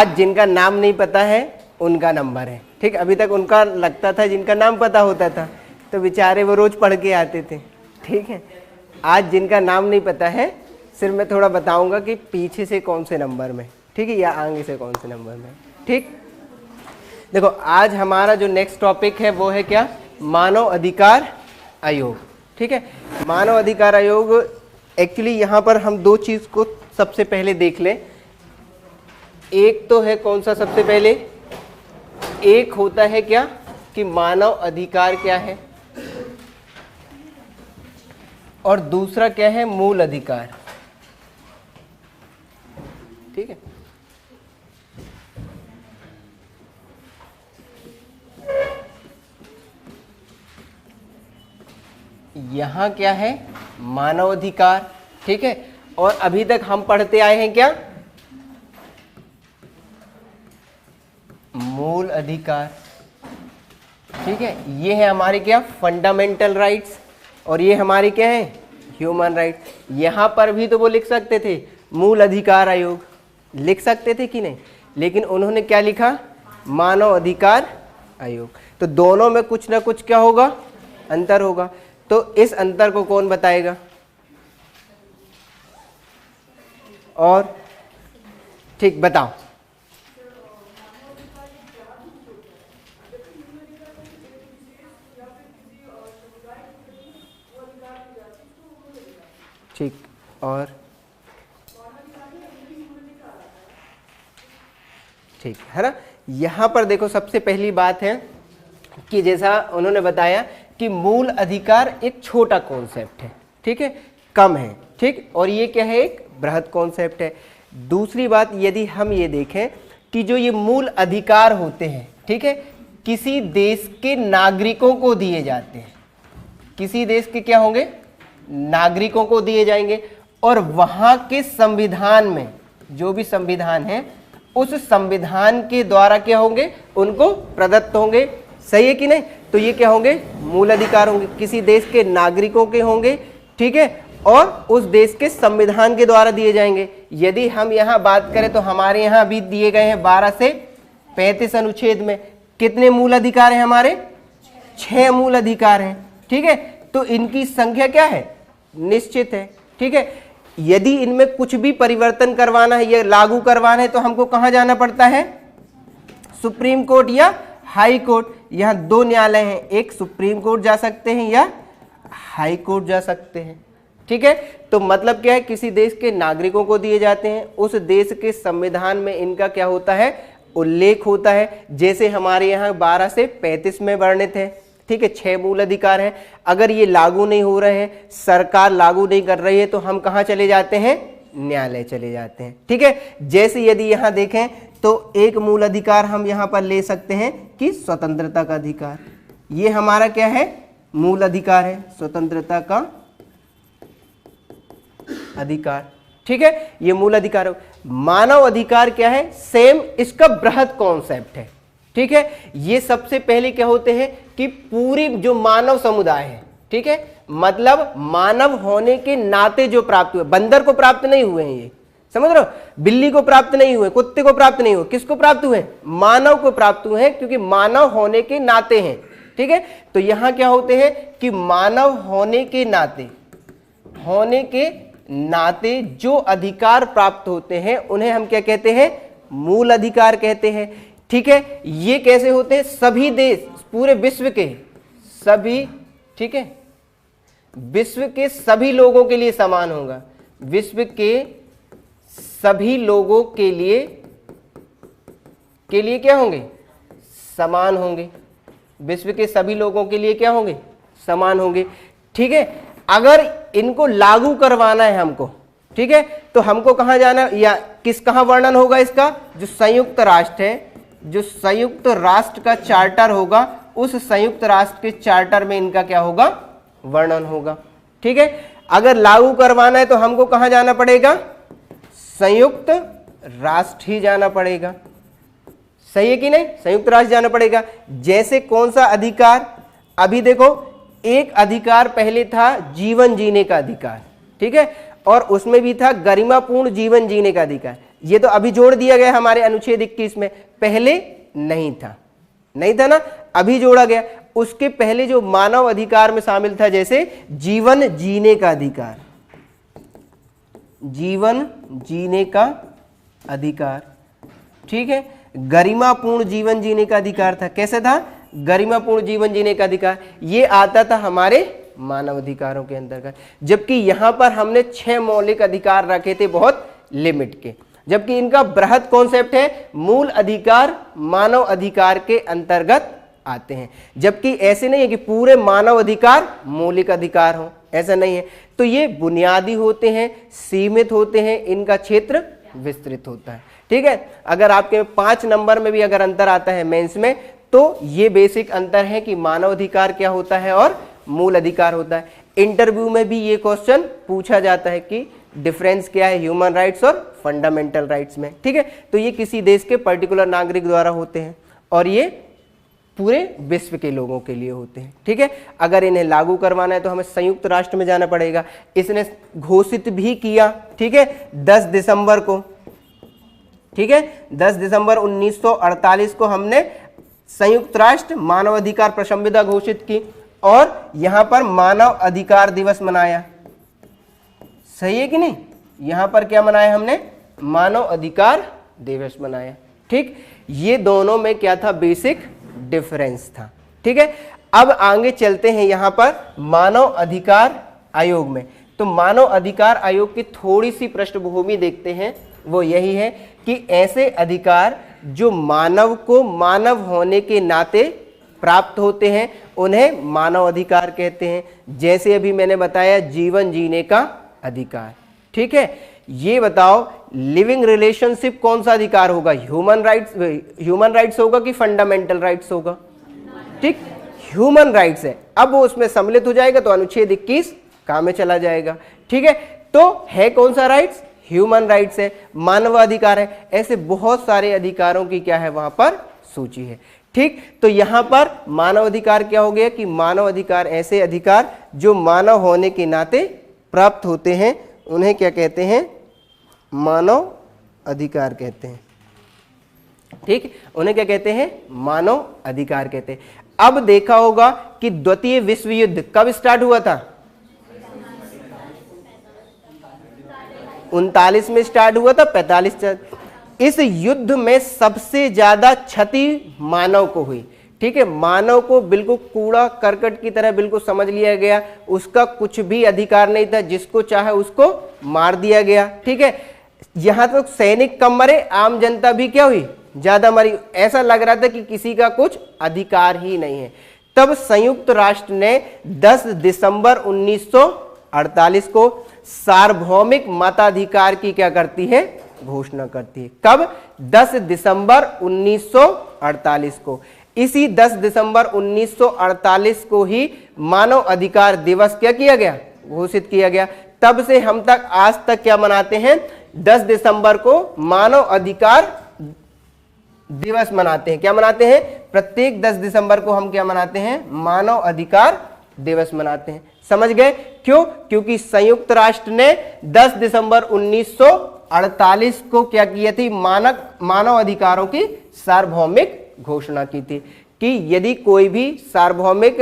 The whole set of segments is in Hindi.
आज जिनका नाम नहीं पता है उनका नंबर है। ठीक, अभी तक उनका लगता था जिनका नाम पता होता था तो बेचारे वो रोज पढ़ के आते थे। ठीक है, आज जिनका नाम नहीं पता है सिर्फ मैं थोड़ा बताऊंगा कि पीछे से कौन से नंबर में, ठीक है, या आगे से कौन से नंबर में। ठीक, देखो आज हमारा जो नेक्स्ट टॉपिक है वो है क्या, मानव अधिकार आयोग। ठीक है, मानव अधिकार आयोग एक्चुअली यहाँ पर हम दो चीज को सबसे पहले देख लें। एक तो है कौन सा, सबसे पहले एक होता है क्या कि मानव अधिकार क्या है, और दूसरा क्या है, मूल अधिकार। ठीक है, यहां क्या है, मानव अधिकार। ठीक है, और अभी तक हम पढ़ते आए हैं क्या, मूल अधिकार। ठीक है, ये है हमारे क्या, फंडामेंटल राइट्स, और ये हमारी क्या है, ह्यूमन राइट्स। यहां पर भी तो वो लिख सकते थे मूल अधिकार आयोग, लिख सकते थे कि नहीं, लेकिन उन्होंने क्या लिखा, मानव अधिकार आयोग। तो दोनों में कुछ ना कुछ क्या होगा, अंतर होगा। तो इस अंतर को कौन बताएगा, और ठीक बताओ। ठीक, और ठीक है ना। यहां पर देखो सबसे पहली बात है कि जैसा उन्होंने बताया कि मूल अधिकार एक छोटा कॉन्सेप्ट है, ठीक है, कम है। ठीक, और ये क्या है, एक बृहद कॉन्सेप्ट है। दूसरी बात यदि हम ये देखें कि जो ये मूल अधिकार होते हैं, ठीक है, किसी देश के नागरिकों को दिए जाते हैं, किसी देश के क्या होंगे, नागरिकों को दिए जाएंगे, और वहां के संविधान में जो भी संविधान है उस संविधान के द्वारा क्या होंगे, उनको प्रदत्त होंगे। सही है कि नहीं। तो ये क्या होंगे, मूल अधिकार होंगे, किसी देश के नागरिकों के होंगे। ठीक है, और उस देश के संविधान के द्वारा दिए जाएंगे। यदि हम यहाँ बात करें तो हमारे यहाँ अभी दिए गए हैं 12 से 35 अनुच्छेद में कितने मूल अधिकार हैं, हमारे 6 मूल अधिकार हैं। ठीक है, तो इनकी संख्या क्या है, निश्चित है। ठीक है, यदि इनमें कुछ भी परिवर्तन करवाना है या लागू करवाना है तो हमको कहाँ जाना पड़ता है, सुप्रीम कोर्ट या हाई कोर्ट। यहाँ 2 न्यायालय हैं, एक सुप्रीम कोर्ट जा सकते हैं या हाई कोर्ट जा सकते हैं। ठीक है, तो मतलब क्या है, किसी देश के नागरिकों को दिए जाते हैं, उस देश के संविधान में इनका क्या होता है, उल्लेख होता है। जैसे हमारे यहाँ 12 से 35 में वर्णित है। ठीक है, 6 मूल अधिकार हैं। अगर ये लागू नहीं हो रहे हैं, सरकार लागू नहीं कर रही है, तो हम कहाँ चले जाते हैं, न्यायालय चले जाते हैं। ठीक है, जैसे यदि यहाँ देखें तो एक मूल अधिकार हम यहाँ पर ले सकते हैं कि स्वतंत्रता का अधिकार। ये हमारा क्या है, मूल अधिकार है, स्वतंत्रता का अधिकार। ठीक है, ये मूल अधिकार है। मानव अधिकार क्या है, सेम इसका बृहद कॉन्सेप्ट है। ठीक है, ये सबसे पहले क्या होते हैं कि पूरी जो मानव समुदाय है, ठीक है, मतलब मानव होने के नाते जो प्राप्त हुए, बंदर को प्राप्त नहीं हुए हैं, ये समझ रहे हो, बिल्ली को प्राप्त नहीं हुए, कुत्ते को प्राप्त नहीं हुए, किसको प्राप्त हुए, मानव को प्राप्त हुए हैं, क्योंकि मानव होने के नाते हैं। ठीक है, तो यहां क्या होते हैं कि मानव होने के नाते जो अधिकार प्राप्त होते हैं उन्हें हम क्या कहते हैं, मूल अधिकार कहते हैं। ठीक है, ये कैसे होते हैं, सभी देश, पूरे विश्व के सभी, ठीक है, विश्व के सभी लोगों के लिए समान होगा, विश्व के सभी लोगों के लिए क्या होंगे, समान होंगे, विश्व के सभी लोगों के लिए क्या होंगे, समान होंगे। ठीक है, अगर इनको लागू करवाना है हमको, ठीक है, तो हमको कहां जाना, या कहां वर्णन होगा इसका, जो संयुक्त राष्ट्र है, जो संयुक्त राष्ट्र का चार्टर होगा, उस संयुक्त राष्ट्र के चार्टर में इनका क्या होगा, वर्णन होगा। ठीक है, अगर लागू करवाना है तो हमको कहां जाना पड़ेगा, संयुक्त राष्ट्र ही जाना पड़ेगा। सही है कि नहीं, संयुक्त राष्ट्र जाना पड़ेगा। जैसे कौन सा अधिकार, अभी देखो एक अधिकार पहले था जीवन जीने का अधिकार, ठीक है, और उसमें भी था गरिमापूर्ण जीवन जीने का अधिकार। ये तो अभी जोड़ दिया गया हमारे अनुच्छेद 21 में, पहले नहीं था ना, अभी जोड़ा गया। उसके पहले जो मानव अधिकार में शामिल था, जैसे जीवन जीने का अधिकार, जीवन जीने का अधिकार, ठीक है, गरिमापूर्ण जीवन जीने का अधिकार था। कैसे था? गरिमापूर्ण जीवन जीने का अधिकार, ये आता था हमारे मानव अधिकारों के अंतर्गत। जबकि यहां पर हमने 6 मौलिक अधिकार रखे थे बहुत लिमिट के, जबकि इनका बृहद कॉन्सेप्ट है मूल अधिकार मानव अधिकार के अंतर्गत आते हैं। जबकि ऐसे नहीं है कि पूरे मानव अधिकार मौलिक अधिकार हो, ऐसा नहीं है। तो ये बुनियादी होते हैं, सीमित होते हैं, इनका क्षेत्र विस्तृत होता है, ठीक है। अगर आपके 5 नंबर में भी अगर अंतर आता है मेंस में, तो ये बेसिक अंतर है कि मानव अधिकार क्या होता है और मूल अधिकार होता है। इंटरव्यू में भी ये क्वेश्चन पूछा जाता है कि डिफरेंस क्या है ह्यूमन राइट्स और फंडामेंटल राइट्स में, ठीक है। तो ये किसी देश के पर्टिकुलर नागरिक द्वारा होते हैं और ये पूरे विश्व के लोगों के लिए होते हैं, ठीक है। अगर इन्हें लागू करवाना है तो हमें संयुक्त राष्ट्र में जाना पड़ेगा। इसने घोषित भी किया, ठीक है, 10 दिसंबर को, ठीक है, 10 दिसंबर 1948 को हमने संयुक्त राष्ट्र मानव अधिकार प्रसंविधा घोषित की और यहां पर मानव अधिकार दिवस मनाया। सही है कि नहीं? यहां पर क्या मनाया हमने? मानव अधिकार दिवस मनाया, ठीक। ये दोनों में क्या था? बेसिक डिफरेंस था, ठीक है। अब आगे चलते हैं यहां पर मानव अधिकार आयोग में। तो मानव अधिकार आयोग की थोड़ी सी पृष्ठभूमि देखते हैं। वो यही है कि ऐसे अधिकार जो मानव को मानव होने के नाते प्राप्त होते हैं उन्हें मानव अधिकार कहते हैं। जैसे अभी मैंने बताया जीवन जीने का अधिकार, ठीक है। ये बताओ लिविंग रिलेशनशिप कौन सा अधिकार होगा? ह्यूमन राइट्स होगा कि फंडामेंटल राइट्स होगा? ठीक, ह्यूमन राइट्स है। अब वो उसमें सम्मिलित हो जाएगा तो अनुच्छेद 21 काम में चला जाएगा, ठीक है। तो है कौन सा राइट्स? ह्यूमन राइट्स है, मानवाधिकार है। ऐसे बहुत सारे अधिकारों की क्या है वहां पर सूची है, ठीक। तो यहां पर मानव अधिकार क्या हो गया कि मानव अधिकार ऐसे अधिकार जो मानव होने के नाते प्राप्त होते हैं उन्हें क्या कहते हैं? मानव अधिकार कहते हैं, ठीक। उन्हें क्या कहते हैं? मानव अधिकार कहते हैं। अब देखा होगा कि द्वितीय विश्व युद्ध कब स्टार्ट हुआ था? 39 में स्टार्ट हुआ था, 45। इस युद्ध में सबसे ज्यादा क्षति मानव को हुई, ठीक है। मानव को बिल्कुल कूड़ा करकट की तरह बिल्कुल समझ लिया गया, उसका कुछ भी अधिकार नहीं था, जिसको चाहे उसको मार दिया गया, ठीक है। यहां तक सैनिक कम मरे, आम जनता भी क्या हुई? ज्यादा मरी। ऐसा लग रहा था कि किसी का कुछ अधिकार ही नहीं है। तब संयुक्त राष्ट्र ने 10 दिसंबर 1948 को सार्वभौमिक मताधिकार की क्या करती है? घोषणा करती है। कब? 10 दिसंबर 1948 को। इसी 10 दिसंबर 1948 को ही मानव अधिकार दिवस क्या किया गया? घोषित किया गया। तब से हम तक आज तक क्या मनाते हैं? 10 दिसंबर को मानव अधिकार दिवस मनाते हैं। क्या मनाते हैं? प्रत्येक 10 दिसंबर को हम क्या मनाते हैं? मानव अधिकार दिवस मनाते हैं। समझ गए क्यों? क्योंकि संयुक्त राष्ट्र ने 10 दिसंबर 1948 को क्या किया थी? मानव अधिकारों की सार्वभौमिक घोषणा की थी कि यदि कोई भी सार्वभौमिक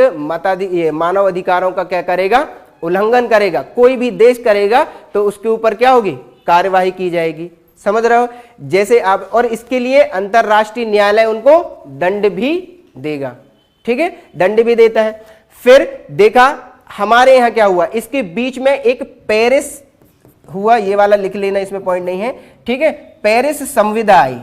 मानव अधिकारों का क्या करेगा? उल्लंघन करेगा, कोई भी देश करेगा, तो उसके ऊपर क्या होगी? कार्यवाही की जाएगी। समझ रहे हो? जैसे आप, और इसके लिए अंतरराष्ट्रीय न्यायालय उनको दंड भी देगा, ठीक है, दंड भी देता है। फिर देखा हमारे यहां क्या हुआ, इसके बीच में एक पेरिस हुआ, ये वाला लिख लेना, इसमें पॉइंट नहीं है, ठीक है। पेरिस संविदा आई,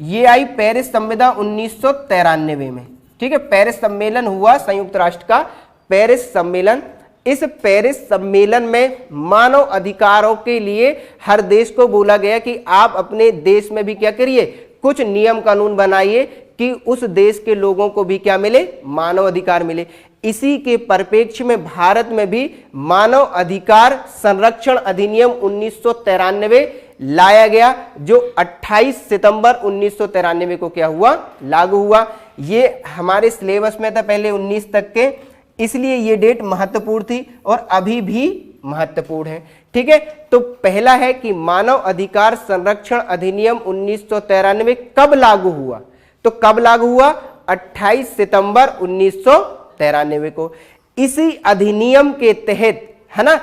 ये आई पेरिस संविदा 1993 में, ठीक है। पेरिस सम्मेलन हुआ संयुक्त राष्ट्र का, पेरिस सम्मेलन। इस पेरिस सम्मेलन में मानव अधिकारों के लिए हर देश को बोला गया कि आप अपने देश में भी क्या करिए? कुछ नियम कानून बनाइए कि उस देश के लोगों को भी क्या मिले? मानव अधिकार मिले। इसी के परिप्रेक्ष्य में भारत में भी मानव अधिकार संरक्षण अधिनियम 1993 लाया गया, जो 28 सितंबर 1993 को क्या हुआ? लागू हुआ। ये हमारे सिलेबस में था पहले 19 तक के, इसलिए ये डेट महत्वपूर्ण थी और अभी भी महत्वपूर्ण है। ठीक है, तो पहला है कि मानव अधिकार संरक्षण अधिनियम 1993 कब लागू हुआ? तो कब लागू हुआ? 28 सितंबर 1993 को। इसी अधिनियम के तहत है ना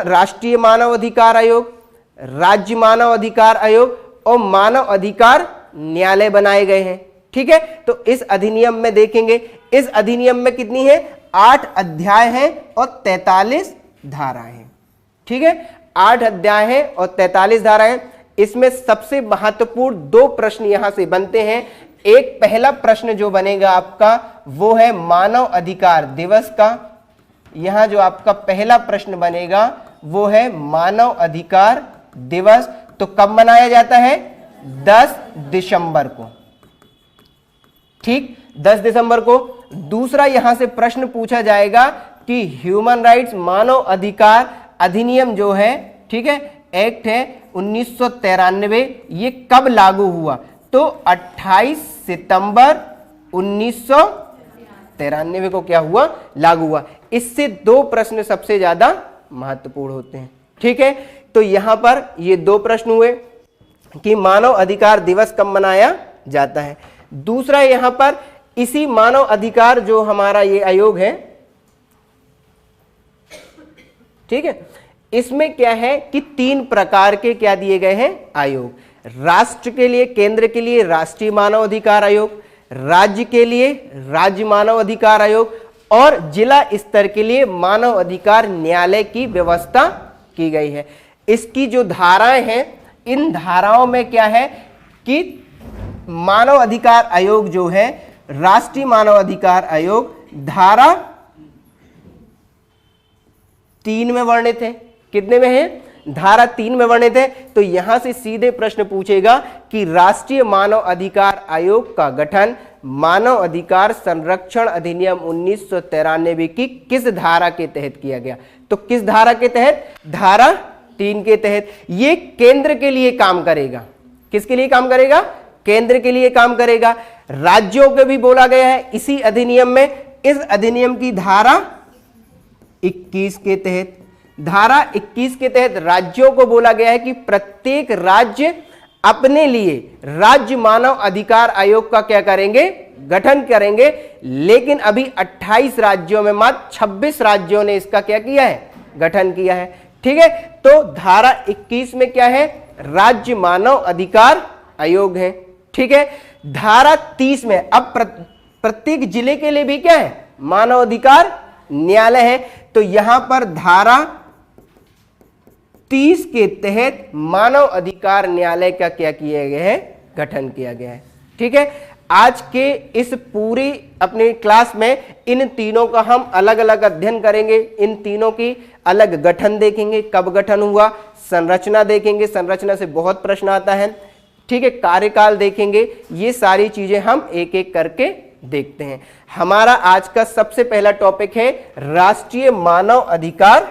राष्ट्रीय मानव अधिकार आयोग, राज्य मानव अधिकार आयोग और मानव अधिकार न्यायालय बनाए गए हैं। ठीक है, तो इस अधिनियम में देखेंगे, इस अधिनियम में कितनी है? 8 अध्याय हैं और 43 धाराएं हैं। ठीक है, 8 अध्याय हैं और 43 धाराएं। इसमें सबसे महत्वपूर्ण 2 प्रश्न यहां से बनते हैं। एक पहला प्रश्न जो बनेगा आपका वो है मानव अधिकार दिवस का। यहां जो आपका पहला प्रश्न बनेगा वो है मानव अधिकार दिवस। तो कब मनाया जाता है? 10 दिसंबर को। ठीक, 10 दिसंबर को। दूसरा यहां से प्रश्न पूछा जाएगा कि ह्यूमन राइट्स मानव अधिकार अधिनियम जो है, ठीक है, एक्ट है 1993, ये कब लागू हुआ? तो 28 सितंबर 1993 को क्या हुआ? लागू हुआ। इससे 2 प्रश्न सबसे ज्यादा महत्वपूर्ण होते हैं। ठीक है, तो यहां पर ये 2 प्रश्न हुए कि मानव अधिकार दिवस कब मनाया जाता है। दूसरा यहां पर इसी मानव अधिकार जो हमारा ये आयोग है, ठीक है, इसमें क्या है कि 3 प्रकार के क्या दिए गए हैं? आयोग। राष्ट्र के लिए, केंद्र के लिए राष्ट्रीय मानव अधिकार आयोग, राज्य के लिए राज्य मानव अधिकार आयोग और जिला स्तर के लिए मानव अधिकार न्यायालय की व्यवस्था की गई है। इसकी जो धाराएं हैं, इन धाराओं में क्या है कि मानव अधिकार आयोग जो है, राष्ट्रीय मानव अधिकार आयोग धारा 3 में वर्णित है। कितने में है? धारा 3 में वर्णित है। तो यहां से सीधे प्रश्न पूछेगा कि राष्ट्रीय मानव अधिकार आयोग का गठन मानव अधिकार संरक्षण अधिनियम 1993 की किस धारा के तहत किया गया? तो किस धारा के तहत? धारा 3 के तहत। ये केंद्र के लिए काम करेगा। किसके लिए काम करेगा? केंद्र के लिए काम करेगा। राज्यों के भी बोला गया है इसी अधिनियम में। इस अधिनियम की धारा 21 के तहत, धारा 21 के तहत राज्यों को बोला गया है कि प्रत्येक राज्य अपने लिए राज्य मानव अधिकार आयोग का क्या करेंगे? गठन करेंगे। लेकिन अभी 28 राज्यों में मात्र 26 राज्यों ने इसका क्या किया है? गठन किया है। ठीक है, तो धारा 21 में क्या है? राज्य मानव अधिकार आयोग है। ठीक है, धारा 30 में अब प्रत्येक जिले के लिए भी क्या है? मानव अधिकार न्यायालय है। तो यहां पर धारा 30 के तहत मानव अधिकार न्यायालय का क्या किया गया है? गठन किया गया है। ठीक है, आज के इस पूरी अपनी क्लास में इन तीनों का हम अलग अलग अध्ययन करेंगे। इन तीनों की अलग गठन देखेंगे, कब गठन हुआ, संरचना देखेंगे, संरचना से बहुत प्रश्न आता है। ठीक है, कार्यकाल देखेंगे। ये सारी चीजें हम एक एक करके देखते हैं। हमारा आज का सबसे पहला टॉपिक है राष्ट्रीय मानव अधिकार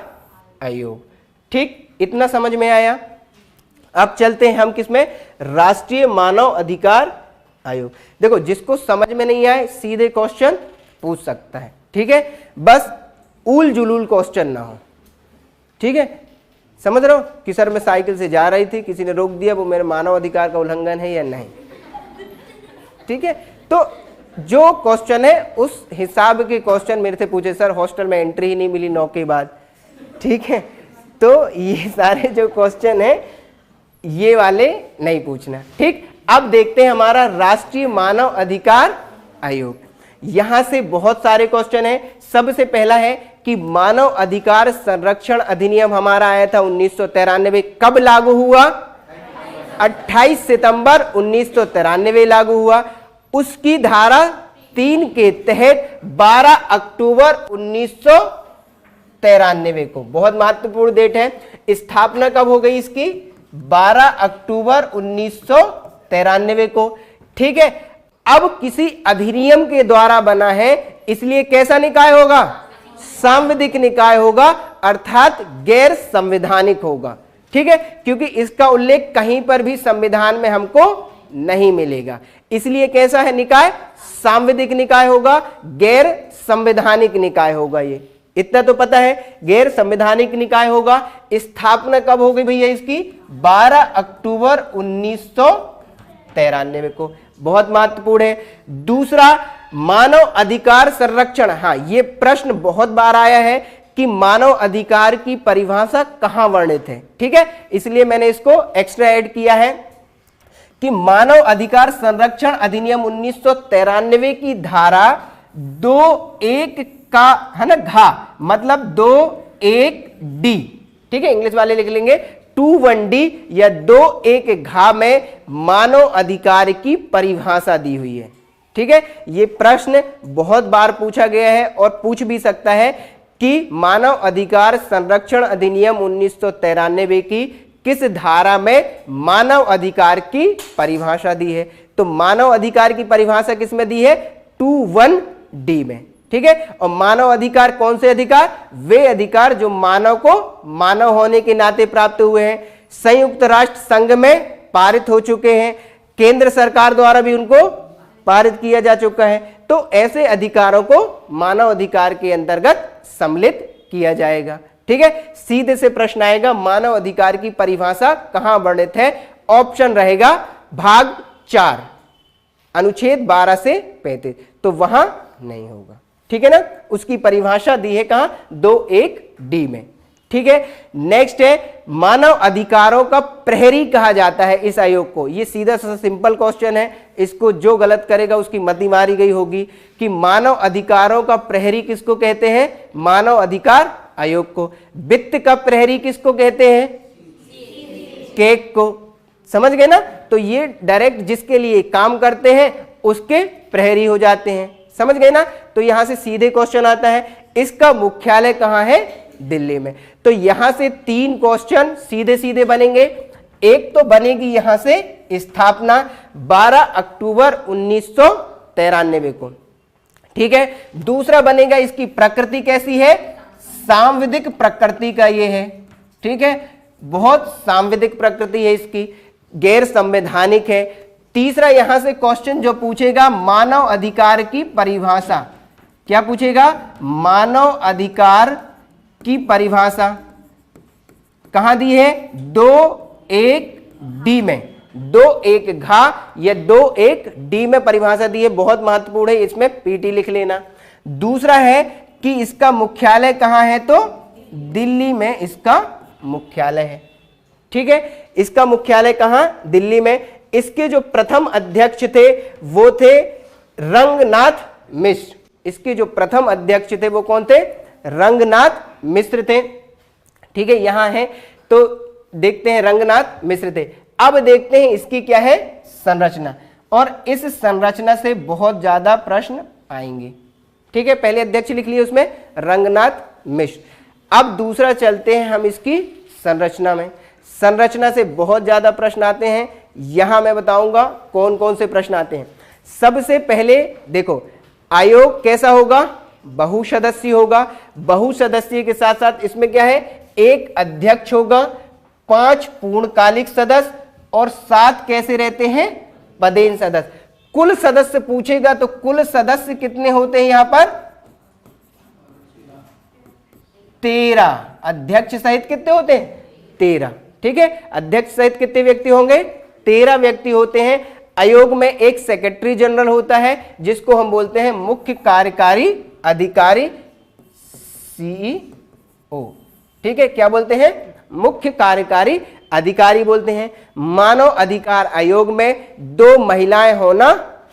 आयोग। ठीक, इतना समझ में आया? अब चलते हैं हम किसमें? राष्ट्रीय मानव अधिकार आयोग। देखो, जिसको समझ में नहीं आए सीधे क्वेश्चन पूछ सकता है। ठीक है, बस उल जुलूल क्वेश्चन ना हो। ठीक है, समझ रहे हो कि सर मैं साइकिल से जा रही थी, किसी ने रोक दिया, वो मेरे मानव अधिकार का उल्लंघन है या नहीं? ठीक है, तो जो क्वेश्चन है उस हिसाब के क्वेश्चन मेरे से पूछे। सर हॉस्टल में एंट्री ही नहीं मिली 9 के बाद। ठीक है, तो ये सारे जो क्वेश्चन है ये वाले नहीं पूछना। ठीक, अब देखते हैं हमारा राष्ट्रीय मानव अधिकार आयोग। यहां से बहुत सारे क्वेश्चन है। सबसे पहला है कि मानव अधिकार संरक्षण अधिनियम हमारा आया था 1993, कब लागू हुआ? 28 सितंबर 1993 लागू हुआ। उसकी धारा 3 के तहत 12 अक्टूबर 1993 को, बहुत महत्वपूर्ण डेट है, स्थापना कब हो गई इसकी? 12 अक्टूबर 1993 को। ठीक है, अब किसी अधिनियम के द्वारा बना है, इसलिए कैसा निकाय होगा? सांविधिक निकाय होगा, अर्थात गैर संवैधानिक होगा। ठीक है, क्योंकि इसका उल्लेख कहीं पर भी संविधान में हमको नहीं मिलेगा, इसलिए कैसा है निकाय? सांविधिक निकाय होगा, गैर संवैधानिक निकाय होगा ये। इतना तो पता है। गैर संवैधानिक निकाय होगा, स्थापना कब होगी भैया इसकी? 12 अक्टूबर 1993 को। बहुत महत्वपूर्ण है। दूसरा, मानव अधिकार संरक्षण। हाँ, ये प्रश्न बहुत बार आया है कि मानव अधिकार की परिभाषा कहां वर्णित है, ठीक है, इसलिए मैंने इसको एक्स्ट्रा ऐड किया है कि मानव अधिकार संरक्षण अधिनियम 1993 की धारा 2(1) का है ना, घा मतलब 2(1)D, ठीक है, इंग्लिश वाले लिख लेंगे 2(1)D या 2(1) घा में मानव अधिकार की परिभाषा दी हुई है, ठीक है। ये प्रश्न बहुत बार पूछा गया है और पूछ भी सकता है कि मानव अधिकार संरक्षण अधिनियम 1993 की किस धारा में मानव अधिकार की परिभाषा दी है। तो मानव अधिकार की परिभाषा किस में दी है? 2(1)D में, ठीक है। और मानव अधिकार कौन से अधिकार? वे अधिकार जो मानव को मानव होने के नाते प्राप्त हुए हैं, संयुक्त राष्ट्र संघ में पारित हो चुके हैं, केंद्र सरकार द्वारा भी उनको पारित किया जा चुका है। तो ऐसे अधिकारों को मानव अधिकार के अंतर्गत सम्मिलित किया जाएगा, ठीक है। सीधे से प्रश्न आएगा मानव अधिकार की परिभाषा कहां वर्णित है? ऑप्शन रहेगा भाग 4 अनुच्छेद 12 से 35, तो वहां नहीं होगा, ठीक है ना। उसकी परिभाषा दी है कहां? 2(1)D में, ठीक है। नेक्स्ट है मानव अधिकारों का प्रहरी कहा जाता है इस आयोग को। ये सीधा सा सिंपल क्वेश्चन है, इसको जो गलत करेगा उसकी मती मारी गई होगी कि मानव अधिकारों का प्रहरी किसको कहते हैं? मानव अधिकार आयोग को। वित्त का प्रहरी किसको कहते हैं? केक को। समझ गए ना। तो ये डायरेक्ट जिसके लिए काम करते हैं उसके प्रहरी हो जाते हैं, समझ गए ना। तो यहां से सीधे क्वेश्चन आता है इसका मुख्यालय कहां है? दिल्ली में। तो यहां से 3 क्वेश्चन सीधे सीधे बनेंगे। एक तो बनेगी यहां से स्थापना 12 अक्टूबर 1993 को, ठीक है। दूसरा बनेगा इसकी प्रकृति कैसी है? सांविधिक प्रकृति का ये है, ठीक है, बहुत सांविधिक प्रकृति है इसकी, गैर संवैधानिक है। तीसरा यहां से क्वेश्चन जो पूछेगा मानव अधिकार की परिभाषा, क्या पूछेगा? मानव अधिकार की परिभाषा कहां दी है? 2(1)D में, 2(1) घा या 2(1)D में परिभाषा दी है, बहुत महत्वपूर्ण है, इसमें पीटी लिख लेना। दूसरा है कि इसका मुख्यालय कहां है? तो दिल्ली में इसका मुख्यालय है, ठीक है। इसका मुख्यालय कहां? दिल्ली में। इसके जो प्रथम अध्यक्ष थे वो थे रंगनाथ मिश्र। इसके जो प्रथम अध्यक्ष थे वो कौन थे? रंगनाथ मिश्र थे, ठीक है, यहां है। तो देखते हैं रंगनाथ मिश्र थे। अब देखते हैं इसकी क्या है संरचना, और इस संरचना से बहुत ज्यादा प्रश्न आएंगे, ठीक है। पहले अध्यक्ष लिख लिए उसमें रंगनाथ मिश्र। अब दूसरा चलते हैं हम इसकी संरचना में। संरचना से बहुत ज्यादा प्रश्न आते हैं, यहां मैं बताऊंगा कौन कौन से प्रश्न आते हैं। सबसे पहले देखो आयोग कैसा होगा? बहुसदस्यीय होगा। बहुसदस्यीय के साथ साथ इसमें क्या है? एक अध्यक्ष होगा, 5 पूर्णकालिक सदस्य और 7 कैसे रहते हैं? पदेन सदस्य। कुल सदस्य पूछेगा तो कुल सदस्य कितने होते हैं यहां पर? 13। अध्यक्ष सहित कितने होते हैं? 13, ठीक है। अध्यक्ष सहित कितने व्यक्ति होंगे? 13 व्यक्ति होते हैं। आयोग में एक सेक्रेटरी जनरल होता है जिसको हम बोलते हैं मुख्य कार्यकारी अधिकारी, CEO, ठीक है। क्या बोलते हैं? मुख्य कार्यकारी अधिकारी बोलते हैं। मानव अधिकार आयोग में 2 महिलाएं होना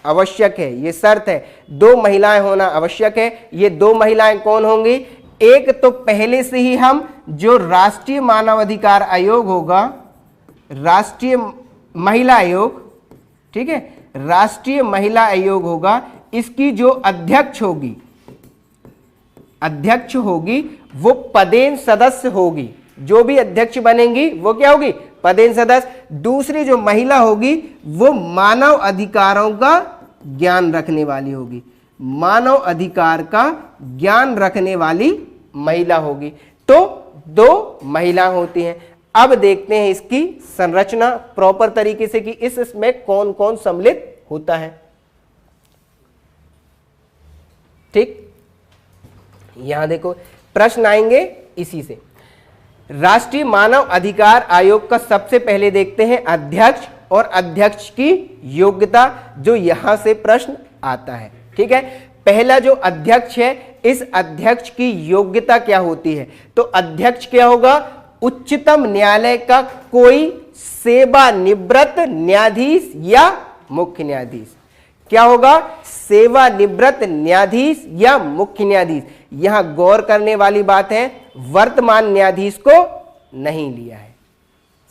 आवश्यक है, ये शर्त है, 2 महिलाएं होना आवश्यक है। ये 2 महिलाएं कौन होंगी? एक तो पहले से ही हम जो राष्ट्रीय मानवाधिकार आयोग होगा, राष्ट्रीय महिला आयोग, ठीक है, राष्ट्रीय महिला आयोग होगा, इसकी जो अध्यक्ष होगी वो पदेन सदस्य होगी। जो भी अध्यक्ष बनेंगी वो क्या होगी? पदेन सदस्य। दूसरी जो महिला होगी वो मानव अधिकारों का ज्ञान रखने वाली होगी, मानव अधिकार का ज्ञान रखने वाली महिला होगी। तो 2 महिला होती हैं। अब देखते हैं इसकी संरचना प्रॉपर तरीके से कि इसमें कौन कौन सम्मिलित होता है, ठीक। यहां देखो प्रश्न आएंगे इसी से। राष्ट्रीय मानव अधिकार आयोग का सबसे पहले देखते हैं अध्यक्ष और अध्यक्ष की योग्यता, जो यहां से प्रश्न आता है। ठीक है, पहला जो अध्यक्ष है, इस अध्यक्ष की योग्यता क्या होती है? तो अध्यक्ष क्या होगा? उच्चतम न्यायालय का कोई सेवानिवृत्त न्यायाधीश या मुख्य न्यायाधीश। क्या होगा? सेवानिवृत्त न्यायाधीश या मुख्य न्यायाधीश। यहां गौर करने वाली बात है, वर्तमान न्यायाधीश को नहीं लिया है।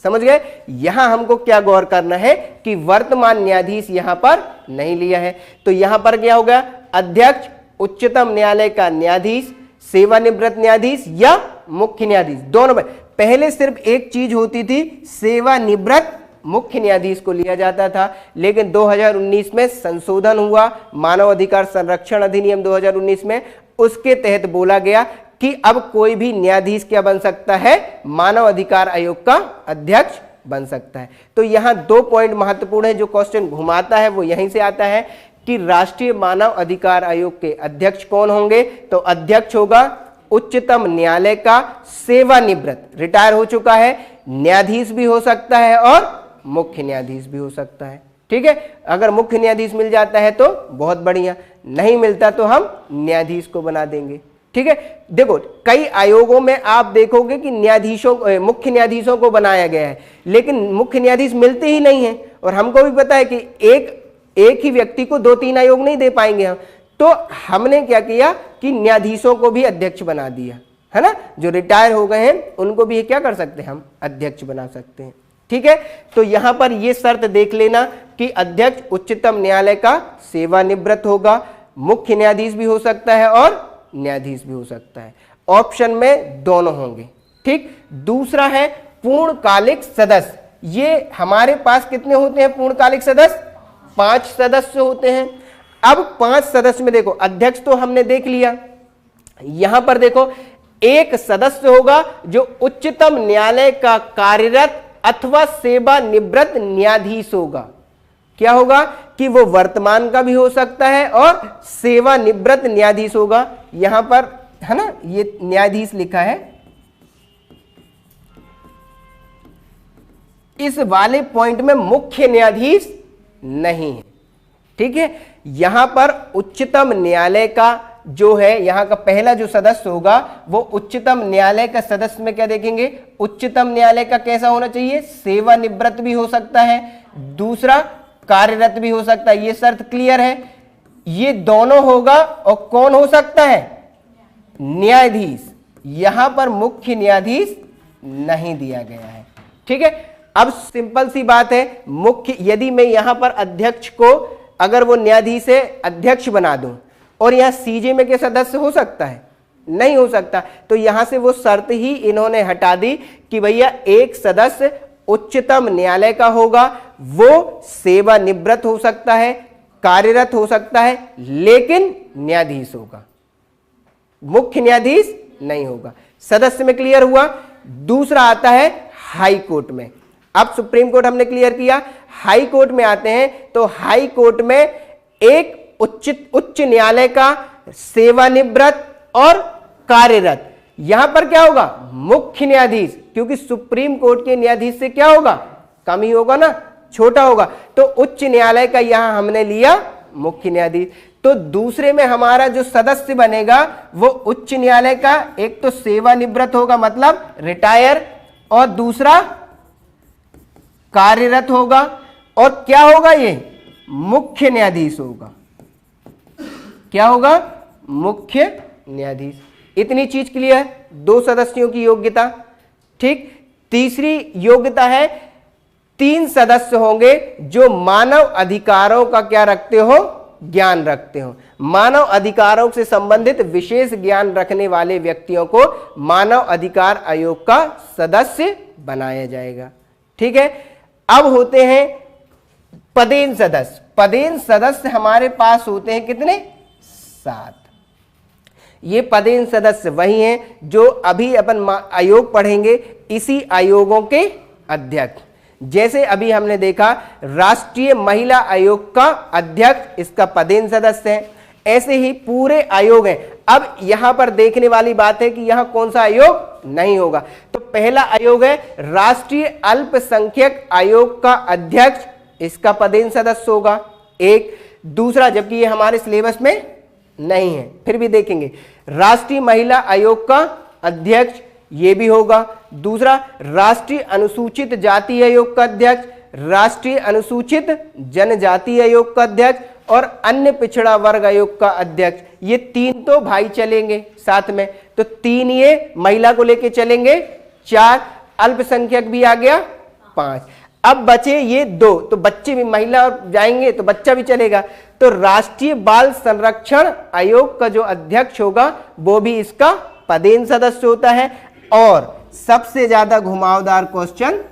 समझ गए? यहां हमको क्या गौर करना है कि वर्तमान न्यायाधीश यहां पर नहीं लिया है। तो यहां पर क्या होगा? अध्यक्ष, उच्चतम न्यायालय का न्यायाधीश, सेवानिवृत्त न्यायाधीश या मुख्य न्यायाधीश, दोनों में। पहले सिर्फ एक चीज होती थी, सेवानिवृत्त मुख्य न्यायाधीश को लिया जाता था, लेकिन 2019 में संशोधन हुआ मानव अधिकार संरक्षण अधिनियम 2019 में। उसके तहत बोला गया कि अब कोई भी न्यायाधीश क्या बन सकता है? मानव अधिकार आयोग का अध्यक्ष बन सकता है। तो यहां 2 पॉइंट महत्वपूर्ण है, जो क्वेश्चन घुमाता है वो यहीं से आता है कि राष्ट्रीय मानव अधिकार आयोग के अध्यक्ष कौन होंगे? तो अध्यक्ष होगा उच्चतम न्यायालय का सेवानिवृत्त, रिटायर हो चुका है न्यायाधीश भी हो सकता है और मुख्य न्यायाधीश भी हो सकता है। ठीक है, अगर मुख्य न्यायाधीश मिल जाता है तो बहुत बढ़िया, नहीं मिलता तो हम न्यायाधीश को बना देंगे। ठीक है, देखो कई आयोगों में आप देखोगे कि न्यायाधीशों, मुख्य न्यायाधीशों को बनाया गया है, लेकिन मुख्य न्यायाधीश मिलते ही नहीं है। और हमको भी पता है कि एक ही व्यक्ति को 2-3 आयोग नहीं दे पाएंगे हम। तो हमने क्या किया कि न्यायाधीशों को भी अध्यक्ष बना दिया, है ना। जो रिटायर हो गए हैं उनको भी क्या कर सकते हैं, हम अध्यक्ष बना सकते हैं। ठीक है, तो यहां पर यह शर्त देख लेना कि अध्यक्ष उच्चतम न्यायालय का सेवानिवृत्त होगा, मुख्य न्यायाधीश भी हो सकता है और न्यायाधीश भी हो सकता है। ऑप्शन में दोनों होंगे। ठीक, दूसरा है पूर्णकालिक सदस्य। ये हमारे पास कितने होते हैं पूर्णकालिक सदस्य? 5 सदस्य होते हैं। अब 5 सदस्य में देखो, अध्यक्ष तो हमने देख लिया, यहां पर देखो एक सदस्य होगा जो उच्चतम न्यायालय का कार्यरत अथवा सेवानिवृत्त न्यायाधीश होगा। क्या होगा कि वो वर्तमान का भी हो सकता है और सेवानिवृत्त न्यायाधीश होगा। यहां पर है ना, ये न्यायाधीश लिखा है, इस वाले पॉइंट में मुख्य न्यायाधीश नहीं है। ठीक है, यहां पर उच्चतम न्यायालय का जो है, यहां का पहला जो सदस्य होगा वो उच्चतम न्यायालय का सदस्य में क्या देखेंगे, उच्चतम न्यायालय का कैसा होना चाहिए? सेवानिवृत्त भी हो सकता है, दूसरा कार्यरत भी हो सकता है। ये शर्त क्लियर है, ये दोनों होगा। और कौन हो सकता है? न्यायाधीश। यहां पर मुख्य न्यायाधीश नहीं दिया गया है। ठीक है, अब सिंपल सी बात है, मुख्य यदि मैं यहां पर अध्यक्ष को, अगर वो न्यायाधीश है, अध्यक्ष बना दूं और यहां सीजे में के सदस्य हो सकता है? नहीं हो सकता। तो यहां से वो शर्त ही इन्होंने हटा दी कि भैया एक सदस्य उच्चतम न्यायालय का होगा, वो सेवानिवृत्त हो सकता है, कार्यरत हो सकता है, लेकिन न्यायाधीश होगा, मुख्य न्यायाधीश नहीं होगा। सदस्य में क्लियर हुआ। दूसरा आता है हाई कोर्ट में। अब सुप्रीम कोर्ट हमने क्लियर किया, हाई कोर्ट में आते हैं। तो हाई कोर्ट में एक उच्च न्यायालय का सेवानिवृत्त और कार्यरत, यहां पर क्या होगा? मुख्य न्यायाधीश, क्योंकि सुप्रीम कोर्ट के न्यायाधीश से क्या होगा? कम ही होगा ना, छोटा होगा। तो उच्च न्यायालय का यहां हमने लिया मुख्य न्यायाधीश। तो दूसरे में हमारा जो सदस्य बनेगा वो उच्च न्यायालय का, एक तो सेवानिवृत्त होगा मतलब रिटायर, और दूसरा कार्यरत होगा, और क्या होगा? ये मुख्य न्यायाधीश होगा। क्या होगा? मुख्य न्यायाधीश। इतनी चीज क्लियर? 2 सदस्यों की योग्यता। ठीक, तीसरी योग्यता है 3 सदस्य होंगे जो मानव अधिकारों का क्या रखते हो? ज्ञान रखते हो। मानव अधिकारों से संबंधित विशेष ज्ञान रखने वाले व्यक्तियों को मानव अधिकार आयोग का सदस्य बनाया जाएगा। ठीक है, अब होते हैं पदेन सदस्य। पदेन सदस्य हमारे पास होते हैं कितने? 7। ये पदेन सदस्य वही हैं जो अभी अपन आयोग पढ़ेंगे, इसी आयोगों के अध्यक्ष। जैसे अभी हमने देखा राष्ट्रीय महिला आयोग का अध्यक्ष इसका पदेन सदस्य है, ऐसे ही पूरे आयोग हैं। अब यहां पर देखने वाली बात है कि यहां कौन सा आयोग नहीं होगा। तो पहला आयोग है राष्ट्रीय अल्पसंख्यक आयोग का अध्यक्ष, इसका पदेन सदस्य होगा एक। दूसरा, जबकि ये हमारे सिलेबस में नहीं है फिर भी देखेंगे, राष्ट्रीय महिला आयोग का अध्यक्ष, ये भी होगा। दूसरा, राष्ट्रीय अनुसूचित जाति आयोग का अध्यक्ष, राष्ट्रीय अनुसूचित जनजाति आयोग का अध्यक्ष और अन्य पिछड़ा वर्ग आयोग का अध्यक्ष। ये तीन तो भाई चलेंगे साथ में, तो तीन ये महिला को लेके चलेंगे, 4 अल्पसंख्यक भी आ गया 5। अब बचे ये 2, तो बच्चे भी महिला जाएंगे तो बच्चा भी चलेगा। तो राष्ट्रीय बाल संरक्षण आयोग का जो अध्यक्ष होगा वो भी इसका पदेन सदस्य होता है। और सबसे ज्यादा घुमावदार क्वेश्चन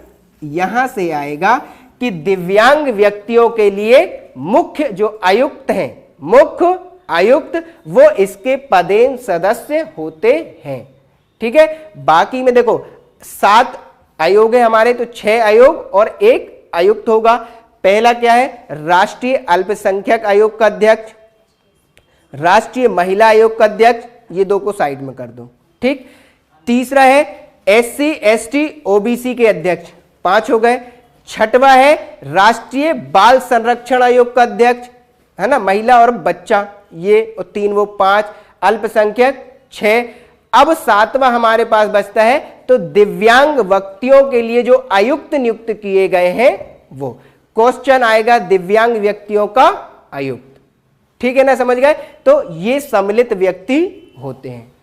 यहां से आएगा कि दिव्यांग व्यक्तियों के लिए मुख्य जो आयुक्त हैं, मुख्य आयुक्त, वो इसके पदेन सदस्य होते हैं। ठीक है, बाकी में देखो 7 आयोग है हमारे, तो 6 आयोग और 1 आयुक्त होगा। पहला क्या है, राष्ट्रीय अल्पसंख्यक आयोग का अध्यक्ष, राष्ट्रीय महिला आयोग का अध्यक्ष, ये 2 को साइड में कर दो। ठीक, तीसरा है SC ST OBC के अध्यक्ष, 5 हो गए। छठवा है राष्ट्रीय बाल संरक्षण आयोग का अध्यक्ष, है ना, महिला और बच्चा, ये, और 3 वो 5, अल्पसंख्यक 6। अब 7वां हमारे पास बचता है तो दिव्यांग व्यक्तियों के लिए जो आयुक्त नियुक्त किए गए हैं वो। क्वेश्चन आएगा दिव्यांग व्यक्तियों का आयुक्त। ठीक है ना, समझ गए? तो ये सम्मिलित व्यक्ति होते हैं।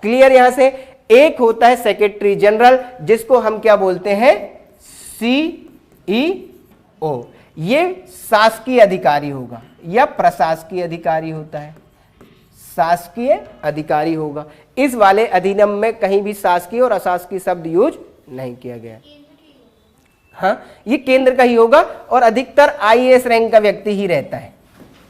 क्लियर? यहां से एक होता है सेक्रेटरी जनरल, जिसको हम क्या बोलते हैं, CEO। ये शासकीय अधिकारी होगा या प्रशासकीय अधिकारी होता है, शासकीय अधिकारी होगा। इस वाले अधिनियम में कहीं भी शासकीय और अशासकीय शब्द यूज नहीं किया गया। हाँ, ये केंद्र का ही होगा और अधिकतर IAS रैंक का व्यक्ति ही रहता है।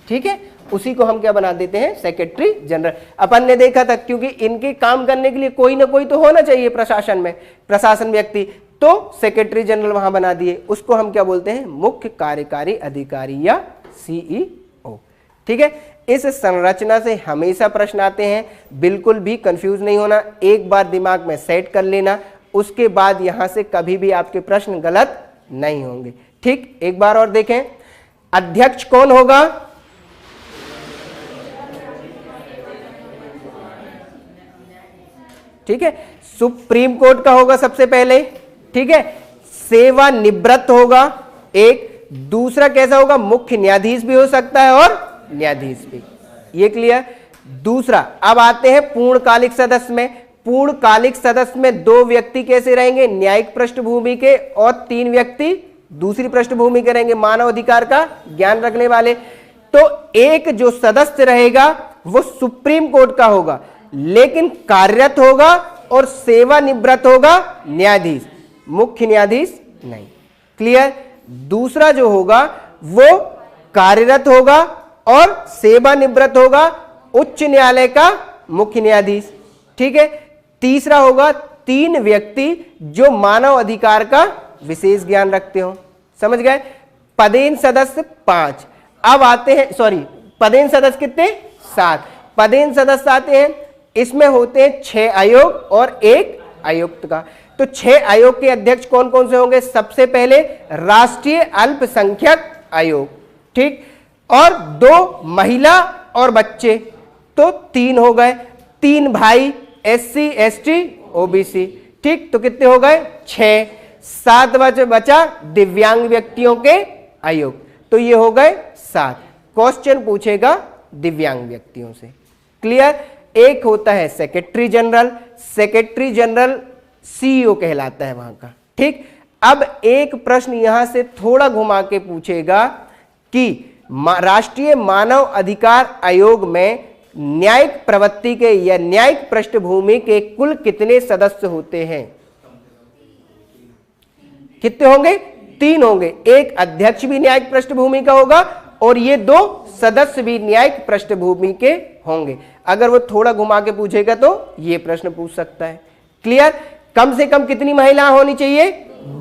ठीक है, उसी को हम क्या बना देते हैं, सेक्रेटरी जनरल। अपन ने देखा था, क्योंकि इनके काम करने के लिए कोई ना कोई तो होना चाहिए प्रशासन में, प्रशासन व्यक्ति, तो सेक्रेटरी जनरल वहां बना दिए। उसको हम क्या बोलते हैं, मुख्य कार्यकारी अधिकारी या CEO। ठीक है, इस संरचना से हमेशा प्रश्न आते हैं, बिल्कुल भी कंफ्यूज नहीं होना, एक बार दिमाग में सेट कर लेना, उसके बाद यहां से कभी भी आपके प्रश्न गलत नहीं होंगे। ठीक, एक बार और देखें, अध्यक्ष कौन होगा, ठीक है, सुप्रीम कोर्ट का होगा सबसे पहले। ठीक है, सेवानिवृत्त होगा एक। दूसरा कैसा होगा, मुख्य न्यायाधीश भी हो सकता है और न्यायाधीश भी, ये क्लियर। दूसरा, अब आते हैं पूर्णकालिक सदस्य में। पूर्णकालिक सदस्य में 2 व्यक्ति कैसे रहेंगे, न्यायिक पृष्ठभूमि के, और 3 व्यक्ति दूसरी पृष्ठभूमि के रहेंगे, मानव अधिकार का ज्ञान रखने वाले। तो एक जो सदस्य रहेगा वो सुप्रीम कोर्ट का होगा, लेकिन कार्यरत होगा और सेवानिवृत्त होगा न्यायाधीश, मुख्य न्यायाधीश नहीं। क्लियर? दूसरा जो होगा वो कार्यरत होगा और सेवानिवृत्त होगा उच्च न्यायालय का मुख्य न्यायाधीश। ठीक है, तीसरा होगा 3 व्यक्ति जो मानव अधिकार का विशेष ज्ञान रखते हो। समझ गए? पदेन सदस्य 5। अब आते हैं, सॉरी, पदेन सदस्य कितने, 7 पदेन सदस्य आते हैं। इसमें होते हैं 6 आयोग और 1 आयुक्त का। तो 6 आयोग के अध्यक्ष कौन कौन से होंगे, सबसे पहले राष्ट्रीय अल्पसंख्यक आयोग, ठीक, और 2 महिला और बच्चे, तो 3 हो गए। 3 भाई, SC ST OBC, ठीक, तो कितने हो गए, 6। 7 बचा दिव्यांग व्यक्तियों के आयोग, तो ये हो गए 7। क्वेश्चन पूछेगा दिव्यांग व्यक्तियों से। क्लियर? एक होता है secretary general, secretary general CEO कहलाता है वहां का। ठीक, अब एक प्रश्न यहां से थोड़ा घुमा के पूछेगा कि राष्ट्रीय मानव अधिकार आयोग में न्यायिक प्रवृत्ति के या न्यायिक पृष्ठभूमि के कुल कितने सदस्य होते हैं? कितने होंगे? 3 होंगे। एक अध्यक्ष भी न्यायिक पृष्ठभूमि का होगा और ये 2 सदस्य भी न्यायिक पृष्ठभूमि के होंगे। अगर वो थोड़ा घुमा के पूछेगा तो ये प्रश्न पूछ सकता है। क्लियर? कम से कम कितनी महिलाएं होनी चाहिए?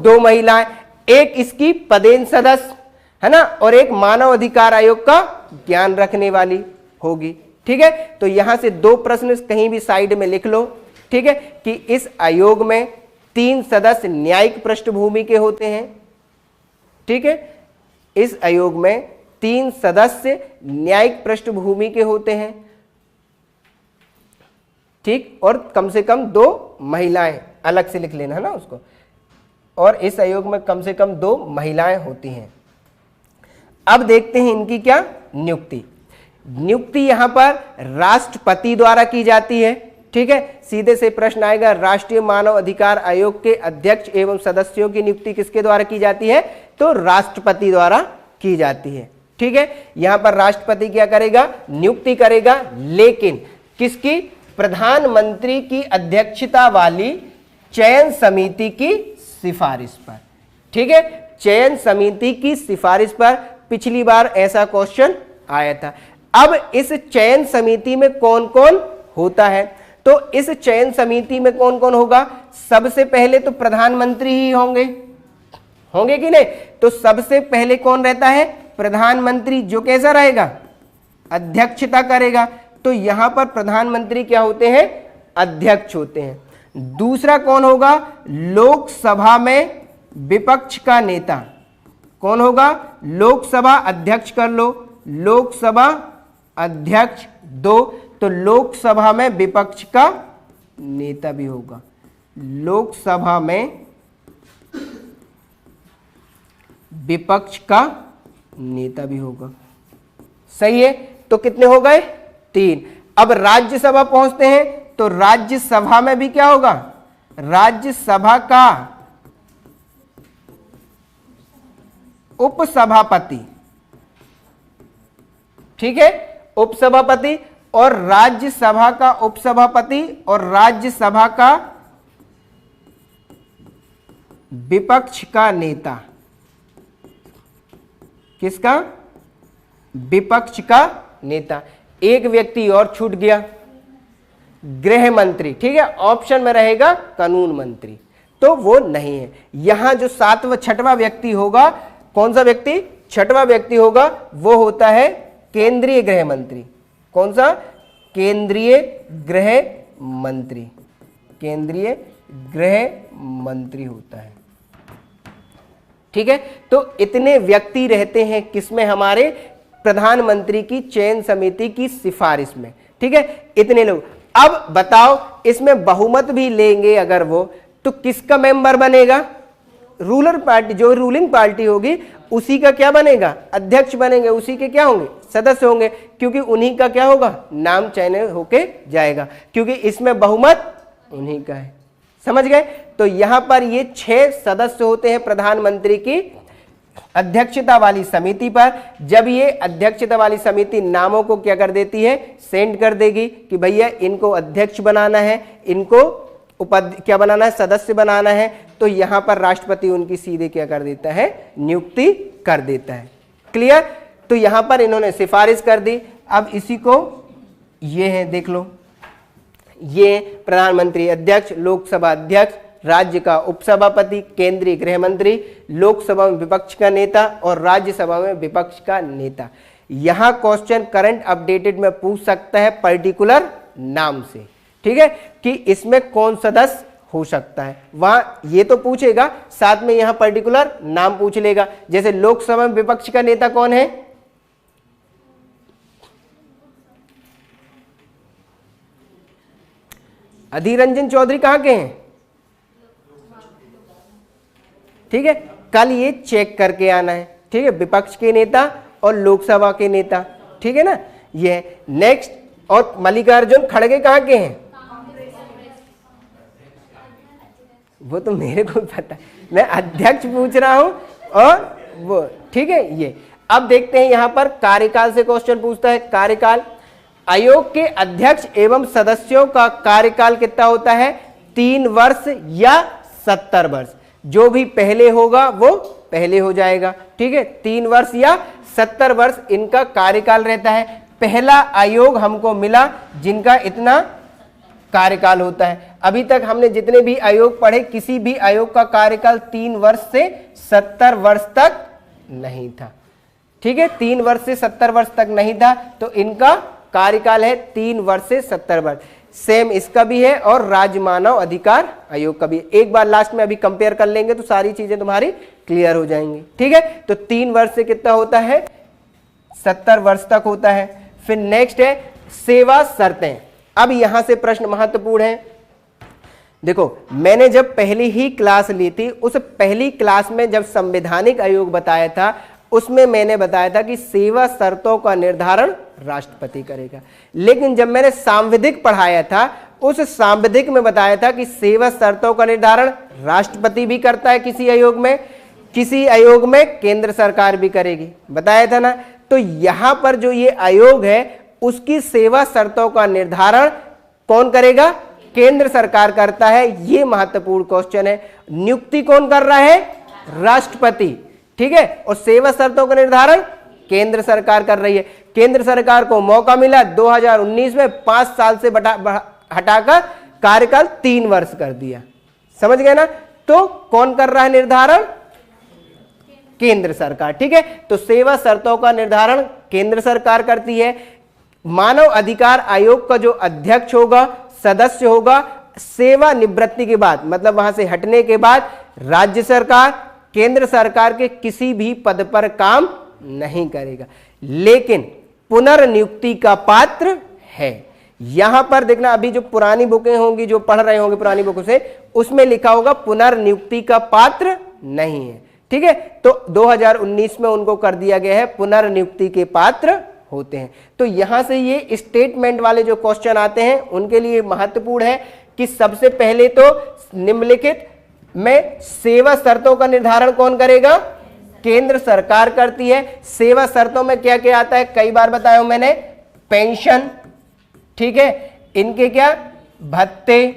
2 महिलाएं, एक इसकी पदेन सदस्य, है ना, और एक मानव अधिकार आयोग का ज्ञान रखने वाली होगी। ठीक है, तो यहां से 2 प्रश्न कहीं भी साइड में लिख लो, ठीक है, कि इस आयोग में 3 सदस्य न्यायिक पृष्ठभूमि के होते हैं, ठीक है, इस आयोग में 3 सदस्य न्यायिक पृष्ठभूमि के होते हैं, ठीक, और कम से कम 2 महिलाएं, अलग से लिख लेना है ना उसको, और इस आयोग में कम से कम 2 महिलाएं होती हैं। अब देखते हैं इनकी क्या नियुक्ति। नियुक्ति यहां पर राष्ट्रपति द्वारा की जाती है, ठीक है, सीधे से प्रश्न आएगा, राष्ट्रीय मानव अधिकार आयोग के अध्यक्ष एवं सदस्यों की नियुक्ति किसके द्वारा की जाती है, तो राष्ट्रपति द्वारा की जाती है, ठीक है। यहां पर राष्ट्रपति क्या करेगा, नियुक्ति करेगा, लेकिन किसकी, प्रधानमंत्री की अध्यक्षता वाली चयन समिति की सिफारिश पर, ठीक है, चयन समिति की सिफारिश पर। पिछली बार ऐसा क्वेश्चन आया था। अब इस चयन समिति में कौन कौन होता है, तो इस चयन समिति में कौन कौन होगा, सबसे पहले तो प्रधानमंत्री ही होंगे, होंगे कि नहीं, तो सबसे पहले कौन रहता है, प्रधानमंत्री, जो कैसा रहेगा, अध्यक्षता करेगा, तो यहां पर प्रधानमंत्री क्या होते हैं, अध्यक्ष होते हैं। दूसरा कौन होगा, लोकसभा में विपक्ष का नेता, कौन होगा, लोकसभा अध्यक्ष कर लो, लोकसभा अध्यक्ष 2, तो लोकसभा में विपक्ष का नेता भी होगा, लोकसभा में विपक्ष का नेता भी होगा, सही है, तो कितने हो गए, 3। अब राज्यसभा पहुंचते हैं, तो राज्यसभा में भी क्या होगा, राज्यसभा का उपसभापति, ठीक है, उपसभापति, और राज्यसभा का उपसभापति और राज्यसभा का विपक्ष का नेता, किसका, विपक्ष का नेता। एक व्यक्ति और छूट गया, गृह मंत्री, ठीक है, ऑप्शन में रहेगा कानून मंत्री, तो वो नहीं है। यहां जो 7वां 6वां व्यक्ति होगा, कौन सा व्यक्ति, 6वां व्यक्ति होगा, वो होता है केंद्रीय गृह मंत्री। कौन सा, केंद्रीय गृह मंत्री, केंद्रीय गृह मंत्री होता है, ठीक है। तो इतने व्यक्ति रहते हैं किसमें, हमारे प्रधानमंत्री की चयन समिति की सिफारिश में, ठीक है, इतने लोग। अब बताओ, इसमें बहुमत भी लेंगे अगर वो, तो किसका मेंबर बनेगा, रूलर पार्टी, जो रूलिंग पार्टी होगी उसी का क्या बनेगा, अध्यक्ष बनेंगे, उसी के क्या होंगे, सदस्य होंगे, क्योंकि उन्हीं का क्या होगा, नाम चयन होके जाएगा, क्योंकि इसमें बहुमत उन्हीं का है, समझ गए। तो यहां पर ये 6 सदस्य होते हैं प्रधानमंत्री की अध्यक्षता वाली समिति पर। जब ये अध्यक्षता वाली समिति नामों को क्या कर देती है, सेंड कर देगी कि भैया इनको अध्यक्ष बनाना है, इनको क्या बनाना है, सदस्य बनाना है, तो यहां पर राष्ट्रपति उनकी सीधे क्या कर देता है, नियुक्ति कर देता है। क्लियर। तो यहां पर इन्होंने सिफारिश कर दी। अब इसी को ये है, देख लो, ये प्रधानमंत्री अध्यक्ष, लोकसभा अध्यक्ष, राज्य का उपसभापति, केंद्रीय गृह मंत्री, लोकसभा में विपक्ष का नेता और राज्यसभा में विपक्ष का नेता। यहां क्वेश्चन करंट अपडेटेड में पूछ सकता है पर्टिकुलर नाम से, ठीक है, कि इसमें कौन सदस्य हो सकता है, वहां ये तो पूछेगा, साथ में यहां पर्टिकुलर नाम पूछ लेगा। जैसे लोकसभा में विपक्ष का नेता कौन है, अधीर रंजन चौधरी कहां के हैं, ठीक है, कल ये चेक करके आना है, ठीक है, विपक्ष के नेता और लोकसभा के नेता, ठीक है ना, ये नेक्स्ट। और मल्लिकार्जुन खड़गे कहां के हैं, वो तो मेरे को पता है, मैं अध्यक्ष पूछ रहा हूं, और वो ठीक है। ये अब देखते हैं यहां पर कार्यकाल से क्वेश्चन पूछता है। कार्यकाल, आयोग के अध्यक्ष एवं सदस्यों का कार्यकाल कितना होता है, 3 वर्ष या 70 वर्ष। जो भी पहले होगा वो पहले हो जाएगा, ठीक है, 3 वर्ष या 70 वर्ष इनका कार्यकाल रहता है। पहला आयोग हमको मिला जिनका इतना कार्यकाल होता है। अभी तक हमने जितने भी आयोग पढ़े, किसी भी आयोग का कार्यकाल 3 वर्ष से 70 वर्ष तक नहीं था, ठीक है, 3 वर्ष से 70 वर्ष तक नहीं था, तो इनका कार्यकाल है 3 वर्ष से 70 वर्ष, सेम इसका भी है और राज्य मानव अधिकार आयोग का भी है। एक बार लास्ट में अभी कंपेयर कर लेंगे तो सारी चीजें तुम्हारी क्लियर हो जाएंगी। ठीक है, तो 3 वर्ष से कितना होता है, 70 वर्ष तक होता है। फिर नेक्स्ट है सेवा शर्तें। अब यहां से प्रश्न महत्वपूर्ण है। देखो मैंने जब पहली ही क्लास ली थी, उस पहली क्लास में जब संवैधानिक आयोग बताया था, उसमें मैंने बताया था कि सेवा शर्तों का निर्धारण राष्ट्रपति करेगा। लेकिन जब मैंने सांविधिक पढ़ाया था, उस सांविधिक में बताया था कि सेवा शर्तों का निर्धारण राष्ट्रपति भी करता है किसी आयोग में केंद्र सरकार भी करेगी, बताया था ना। तो यहां पर जो ये आयोग है उसकी सेवा शर्तों का निर्धारण कौन करेगा, केंद्र सरकार करता है। ये महत्वपूर्ण क्वेश्चन है। नियुक्ति कौन कर रहा है, राष्ट्रपति, ठीक है, और सेवा शर्तों का निर्धारण केंद्र सरकार कर रही है। केंद्र सरकार को मौका मिला 2019 में 5 साल से हटाकर कार्यकाल 3 वर्ष कर दिया, समझ गए ना। तो कौन कर रहा है निर्धारण, केंद्र सरकार, ठीक है। तो सेवा शर्तों का निर्धारण केंद्र सरकार करती है। मानव अधिकार आयोग का जो अध्यक्ष होगा, सदस्य होगा, सेवा निवृत्ति के बाद, मतलब वहां से हटने के बाद राज्य सरकार केंद्र सरकार के किसी भी पद पर काम नहीं करेगा, लेकिन पुनर्नियुक्ति का पात्र है। यहां पर देखना, अभी जो पुरानी बुकें होंगी, जो पढ़ रहे होंगे पुरानी बुकों से, उसमें लिखा होगा पुनर्नियुक्ति का पात्र नहीं है, ठीक है। तो 2019 में उनको कर दिया गया है पुनर्नियुक्ति के पात्र होते हैं। तो यहां से ये स्टेटमेंट वाले जो क्वेश्चन आते हैं उनके लिए महत्वपूर्ण है कि सबसे पहले तो निम्नलिखित में सेवा शर्तों का निर्धारण कौन करेगा, केंद्र सरकार करती है। सेवा शर्तों में क्या क्या आता है, कई बार बताया हूं मैंने, पेंशन, ठीक है, इनके क्या भत्ते,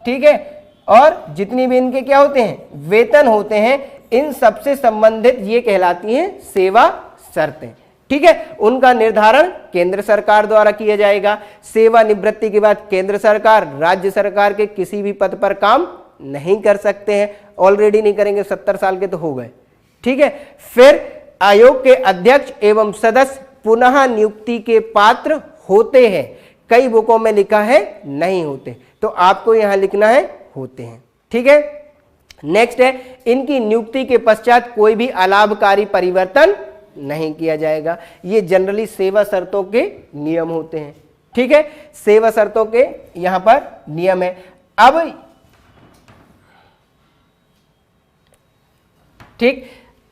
ठीक है, और जितनी भी इनके क्या होते हैं वेतन होते हैं, इन सबसे संबंधित ये कहलाती हैं सेवा शर्तें, ठीक है। उनका निर्धारण केंद्र सरकार द्वारा किया जाएगा। सेवा निवृत्ति के बाद केंद्र सरकार राज्य सरकार के किसी भी पद पर काम नहीं कर सकते हैं, ऑलरेडी नहीं करेंगे, 70 साल के तो हो गए, ठीक है। फिर आयोग के अध्यक्ष एवं सदस्य पुनः नियुक्ति के पात्र होते हैं। कई बुकों में लिखा है नहीं होते, तो आपको यहां लिखना है होते हैं, ठीक है। नेक्स्ट है, इनकी नियुक्ति के पश्चात कोई भी अलाभकारी परिवर्तन नहीं किया जाएगा। ये जनरली सेवा शर्तों के नियम होते हैं, ठीक है, सेवा शर्तों के यहां पर नियम है। अब ठीक,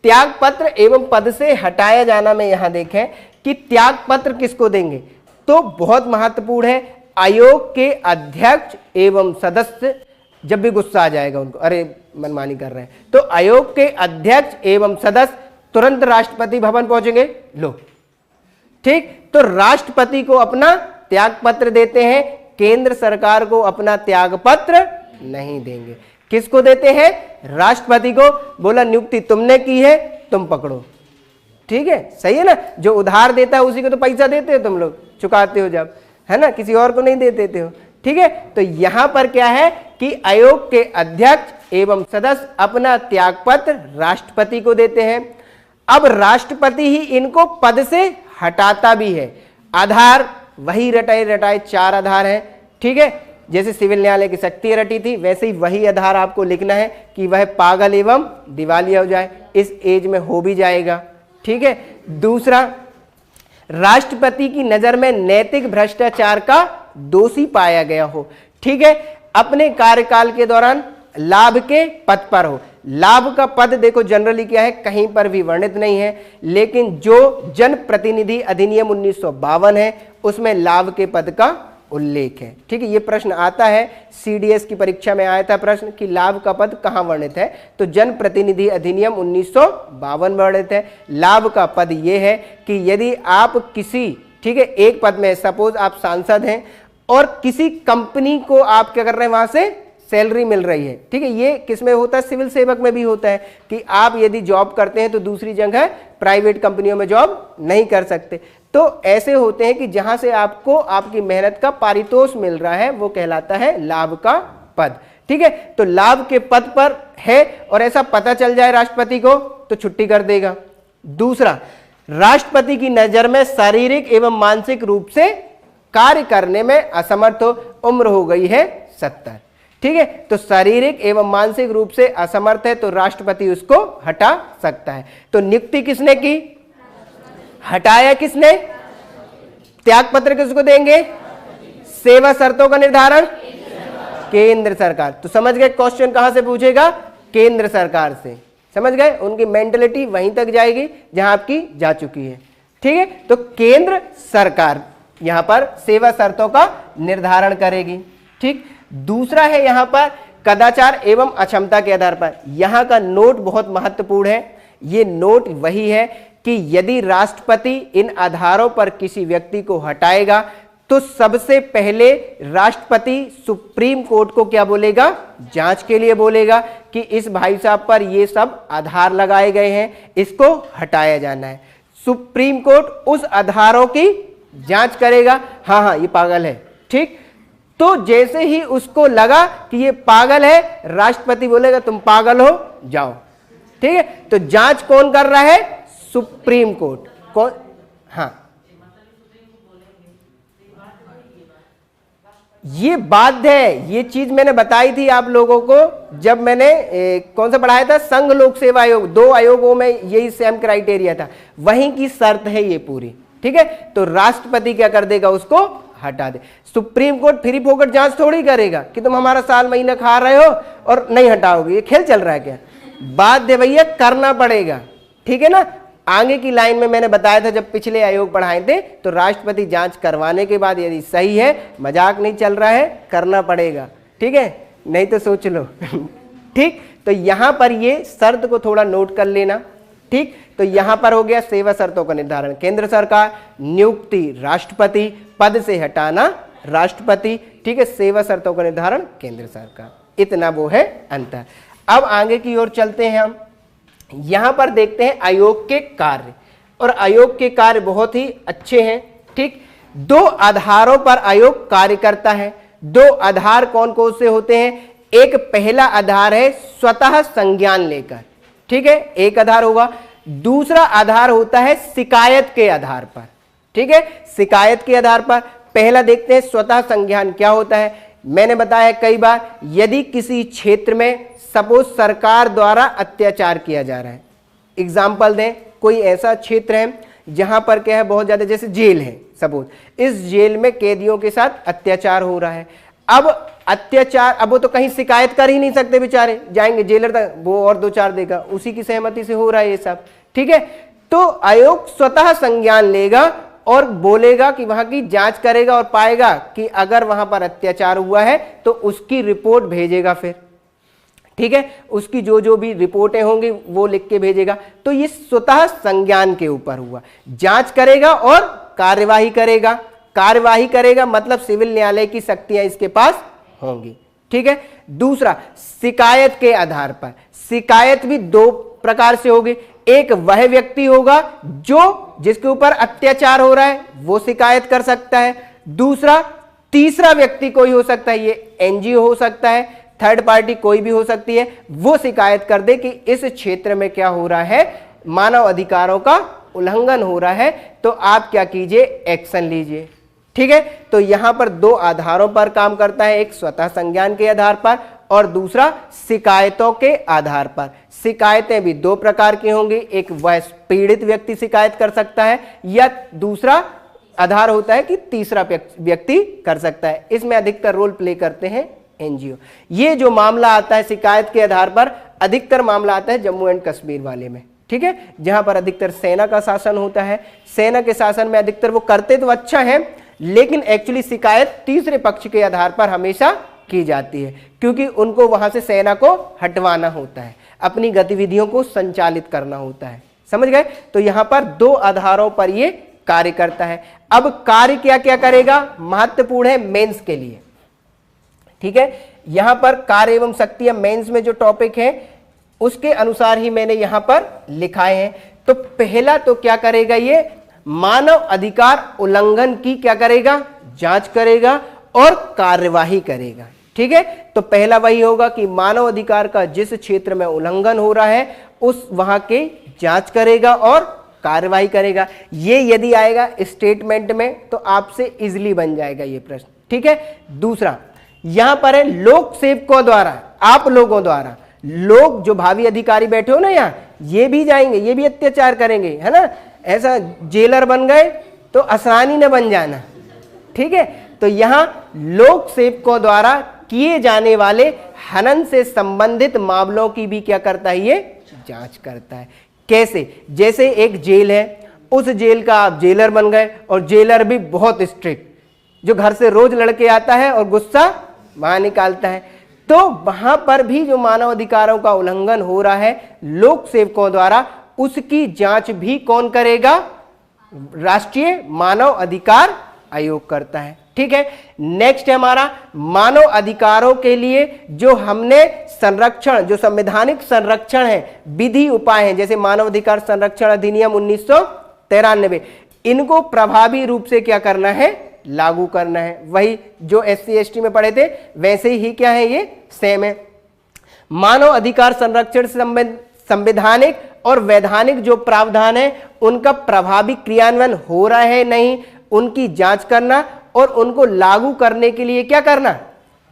त्याग पत्र एवं पद से हटाया जाना में यहां देखें कि त्याग पत्र किसको देंगे, तो बहुत महत्वपूर्ण है। आयोग के अध्यक्ष एवं सदस्य, जब भी गुस्सा आ जाएगा उनको, अरे मनमानी कर रहे हैं, तो आयोग के अध्यक्ष एवं सदस्य तुरंत राष्ट्रपति भवन पहुंचेंगे, लो, ठीक। तो राष्ट्रपति को अपना त्याग पत्र देते हैं, केंद्र सरकार को अपना त्याग पत्र नहीं देंगे। किसको देते हैं, राष्ट्रपति को। बोला नियुक्ति तुमने की है, तुम पकड़ो, ठीक है, सही है ना। जो उधार देता है उसी को तो पैसा देते हो तुम लोग, चुकाते हो जब, है ना, किसी और को नहीं दे देते हो, ठीक है। तो यहां पर क्या है कि आयोग के अध्यक्ष एवं सदस्य अपना त्यागपत्र राष्ट्रपति को देते हैं। अब राष्ट्रपति ही इनको पद से हटाता भी है। आधार वही रटाए 4 आधार है, ठीक है। जैसे सिविल न्यायालय की शक्ति रटी थी, वैसे ही वही आधार आपको लिखना है कि वह पागल एवं दिवालिया हो जाए, इस एज में हो भी जाएगा, ठीक है। दूसरा, राष्ट्रपति की नजर में नैतिक भ्रष्टाचार का दोषी पाया गया हो, ठीक है। अपने कार्यकाल के दौरान लाभ के पद पर हो। लाभ का पद देखो जनरली क्या है, कहीं पर भी वर्णित नहीं है, लेकिन जो जनप्रतिनिधि अधिनियम 1952 है उसमें लाभ के पद का उल्लेख है, ठीक है। ये प्रश्न आता है, सीडीएस की परीक्षा में आया था प्रश्न कि लाभ का पद कहां वर्णित है, तो जनप्रतिनिधि अधिनियम 1952 वर्णित है। लाभ का पद ये है कि यदि आप किसी, ठीक है, एक पद में, सपोज आप सांसद हैं और किसी कंपनी को आप क्या कर रहे हैं, वहां से सैलरी मिल रही है, ठीक है। ये किसमें होता है, सिविल सेवक में भी होता है कि आप यदि जॉब करते हैं तो दूसरी जगह प्राइवेट कंपनियों में जॉब नहीं कर सकते। तो ऐसे होते हैं कि जहां से आपको आपकी मेहनत का पारितोष मिल रहा है, वो कहलाता है लाभ का पद, ठीक है। तो लाभ के पद पर है और ऐसा पता चल जाए राष्ट्रपति को तो छुट्टी कर देगा। दूसरा, राष्ट्रपति की नजर में शारीरिक एवं मानसिक रूप से कार्य करने में असमर्थ हो, उम्र हो गई है 70। ठीक है, तो शारीरिक एवं मानसिक रूप से असमर्थ है तो राष्ट्रपति उसको हटा सकता है। तो नियुक्ति किसने की, हटाया किसने, त्यागपत्र किसको देंगे, सेवा शर्तों का निर्धारण केंद्र सरकार। तो समझ गए क्वेश्चन कहां से पूछेगा, केंद्र सरकार से। समझ गए, उनकी मेंटलिटी वहीं तक जाएगी जहां आपकी जा चुकी है। ठीक है, तो केंद्र सरकार यहां पर सेवा शर्तों का निर्धारण करेगी। ठीक, दूसरा है यहां पर कदाचार एवं अक्षमता के आधार पर। यहां का नोट बहुत महत्वपूर्ण है। ये नोट वही है कि यदि राष्ट्रपति इन आधारों पर किसी व्यक्ति को हटाएगा तो सबसे पहले राष्ट्रपति सुप्रीम कोर्ट को क्या बोलेगा, जांच के लिए बोलेगा कि इस भाई साहब पर ये सब आधार लगाए गए हैं, इसको हटाया जाना है। सुप्रीम कोर्ट उस आधारों की जांच करेगा, हाँ हाँ ये पागल है। ठीक, तो जैसे ही उसको लगा कि ये पागल है, राष्ट्रपति बोलेगा तुम पागल हो, जाओ। ठीक है, तो जांच कौन कर रहा है, सुप्रीम कोर्ट। कौन, हाँ ये बाध्य है। ये चीज मैंने बताई थी आप लोगों को जब मैंने कौन सा पढ़ाया था, संघ लोक सेवा आयोग। 2 आयोगों में यही सेम क्राइटेरिया था, वहीं की शर्त है ये पूरी। ठीक है, तो राष्ट्रपति क्या कर देगा, उसको हटा दे। सुप्रीम कोर्ट फ्री फोकट जांच थोड़ी करेगा कि तुम हमारा साल महीना खा रहे हो और नहीं हटाओगे, ये खेल चल रहा है क्या, बाध्य भैया करना पड़ेगा। ठीक है ना, आगे की लाइन में मैंने बताया था जब पिछले आयोग पढ़ाए थे, तो राष्ट्रपति जांच करवाने के बाद यदि सही है, मजाक नहीं चल रहा है, करना पड़ेगा। ठीक है, नहीं तो सोच लो। ठीक, तो यहां पर ये शर्त को थोड़ा नोट कर लेना। ठीक, तो यहां पर हो गया सेवा शर्तों का निर्धारण केंद्र सरकार, नियुक्ति राष्ट्रपति, पद से हटाना राष्ट्रपति। ठीक है, सेवा शर्तों का निर्धारण केंद्र सरकार, इतना वो है अंतर। अब आगे की ओर चलते हैं हम। यहां पर देखते हैं आयोग के कार्य, और आयोग के कार्य बहुत ही अच्छे हैं। ठीक, 2 आधारों पर आयोग कार्य करता है। 2 आधार कौन कौन से होते हैं, एक पहला आधार है स्वतः संज्ञान लेकर। ठीक है, एक आधार होगा। दूसरा आधार होता है शिकायत के आधार पर। ठीक है, शिकायत के आधार पर पहला देखते हैं स्वतः संज्ञान क्या होता है। मैंने बताया कई बार, यदि किसी क्षेत्र में सपोज सरकार द्वारा अत्याचार किया जा रहा है, एग्जाम्पल दें, कोई ऐसा क्षेत्र है जहां पर क्या है, बहुत ज्यादा, जैसे जेल है सपोज, इस जेल में कैदियों के साथ अत्याचार हो रहा है। अब अत्याचार, अब वो तो कहीं शिकायत कर ही नहीं सकते बेचारे, जाएंगे जेलर तक, वो और 2-4 देगा, उसी की सहमति से हो रहा है ये सब। ठीक है, तो आयोग स्वतः संज्ञान लेगा और बोलेगा कि वहां की जांच करेगा और पाएगा कि अगर वहां पर अत्याचार हुआ है तो उसकी रिपोर्ट भेजेगा फिर। ठीक है, उसकी जो जो भी रिपोर्टें होंगी वो लिख के भेजेगा। तो ये स्वतः संज्ञान के ऊपर हुआ, जांच करेगा और कार्यवाही करेगा। कार्यवाही करेगा मतलब सिविल न्यायालय की शक्तियां इसके पास होंगी। ठीक है, दूसरा शिकायत के आधार पर। शिकायत भी 2 प्रकार से होगी, एक वह व्यक्ति होगा जो जिसके ऊपर अत्याचार हो रहा है, वो शिकायत कर सकता है। दूसरा, तीसरा व्यक्ति कोई हो सकता है, ये एनजीओ हो सकता है, थर्ड पार्टी कोई भी हो सकती है, वो शिकायत कर दे कि इस क्षेत्र में क्या हो रहा है, मानव अधिकारों का उल्लंघन हो रहा है, तो आप क्या कीजिए, एक्शन लीजिए। ठीक है, तो यहां पर 2 आधारों पर काम करता है, एक स्वतः संज्ञान के आधार पर और दूसरा शिकायतों के आधार पर। शिकायतें भी 2 प्रकार की होंगी, एक वह पीड़ित व्यक्ति शिकायत कर सकता है, या दूसरा आधार होता है कि तीसरा व्यक्ति कर सकता है। इसमें अधिकतर रोल प्ले करते हैं एनजीओ। ये जो मामला आता है शिकायत के आधार पर, अधिकतर मामला आता है जम्मू एंड कश्मीर वाले में। ठीक है, जहां पर अधिकतर सेना का शासन होता है। सेना के शासन में अधिकतर वो करते तो अच्छा है, लेकिन एक्चुअली शिकायत तीसरे पक्ष के आधार पर हमेशा की जाती है, क्योंकि उनको वहां से सेना को हटवाना होता है, अपनी गतिविधियों को संचालित करना होता है। समझ गए, तो यहां पर 2 आधारों पर ये कार्य करता है। अब कार्य क्या क्या करेगा, महत्वपूर्ण है मेंस के लिए। ठीक है, यहां पर कार्य एवं शक्तियां मेंस में जो टॉपिक है उसके अनुसार ही मैंने यहां पर लिखाए हैं। तो पहला तो क्या करेगा, ये मानव अधिकार उल्लंघन की क्या करेगा, जांच करेगा और कार्यवाही करेगा। ठीक है, तो पहला वही होगा कि मानव अधिकार का जिस क्षेत्र में उल्लंघन हो रहा है उस वहां के जांच करेगा और कार्रवाई करेगा। ये यदि आएगा स्टेटमेंट में तो आपसे इजीली बन जाएगा ये प्रश्न, ठीक है। दूसरा यहां पर है लोक सेवकों द्वारा, आप लोगों द्वारा, लोग जो भावी अधिकारी बैठे हो ना यहाँ, ये भी जाएंगे, ये भी अत्याचार करेंगे, है ना। ऐसा जेलर बन गए तो आसानी न बन जाना, ठीक है। तो यहां लोक सेवकों द्वारा किए जाने वाले हनन से संबंधित मामलों की भी क्या करता है, ये जांच करता है। कैसे? जैसे एक जेल है, उस जेल का आप जेलर बन गए और जेलर भी बहुत स्ट्रिक्ट, जो घर से रोज लड़के आता है और गुस्सा वहां निकालता है, तो वहां पर भी जो मानव अधिकारों का उल्लंघन हो रहा है लोक सेवकों द्वारा, उसकी जांच भी कौन करेगा? राष्ट्रीय मानव अधिकार आयोग करता है, ठीक है। नेक्स्ट है हमारा मानव अधिकारों के लिए जो हमने संरक्षण, जो संवैधानिक संरक्षण है, विधि उपाय हैं, जैसे मानव अधिकार संरक्षण अधिनियम 1993, इनको प्रभावी रूप से क्या करना है? लागू करना है। वही जो SC ST में पढ़े थे वैसे ही क्या है, ये सेम है। मानव अधिकार संरक्षण संवैधानिक और वैधानिक जो प्रावधान है उनका प्रभावी क्रियान्वयन हो रहा है नहीं, उनकी जांच करना और उनको लागू करने के लिए क्या करना?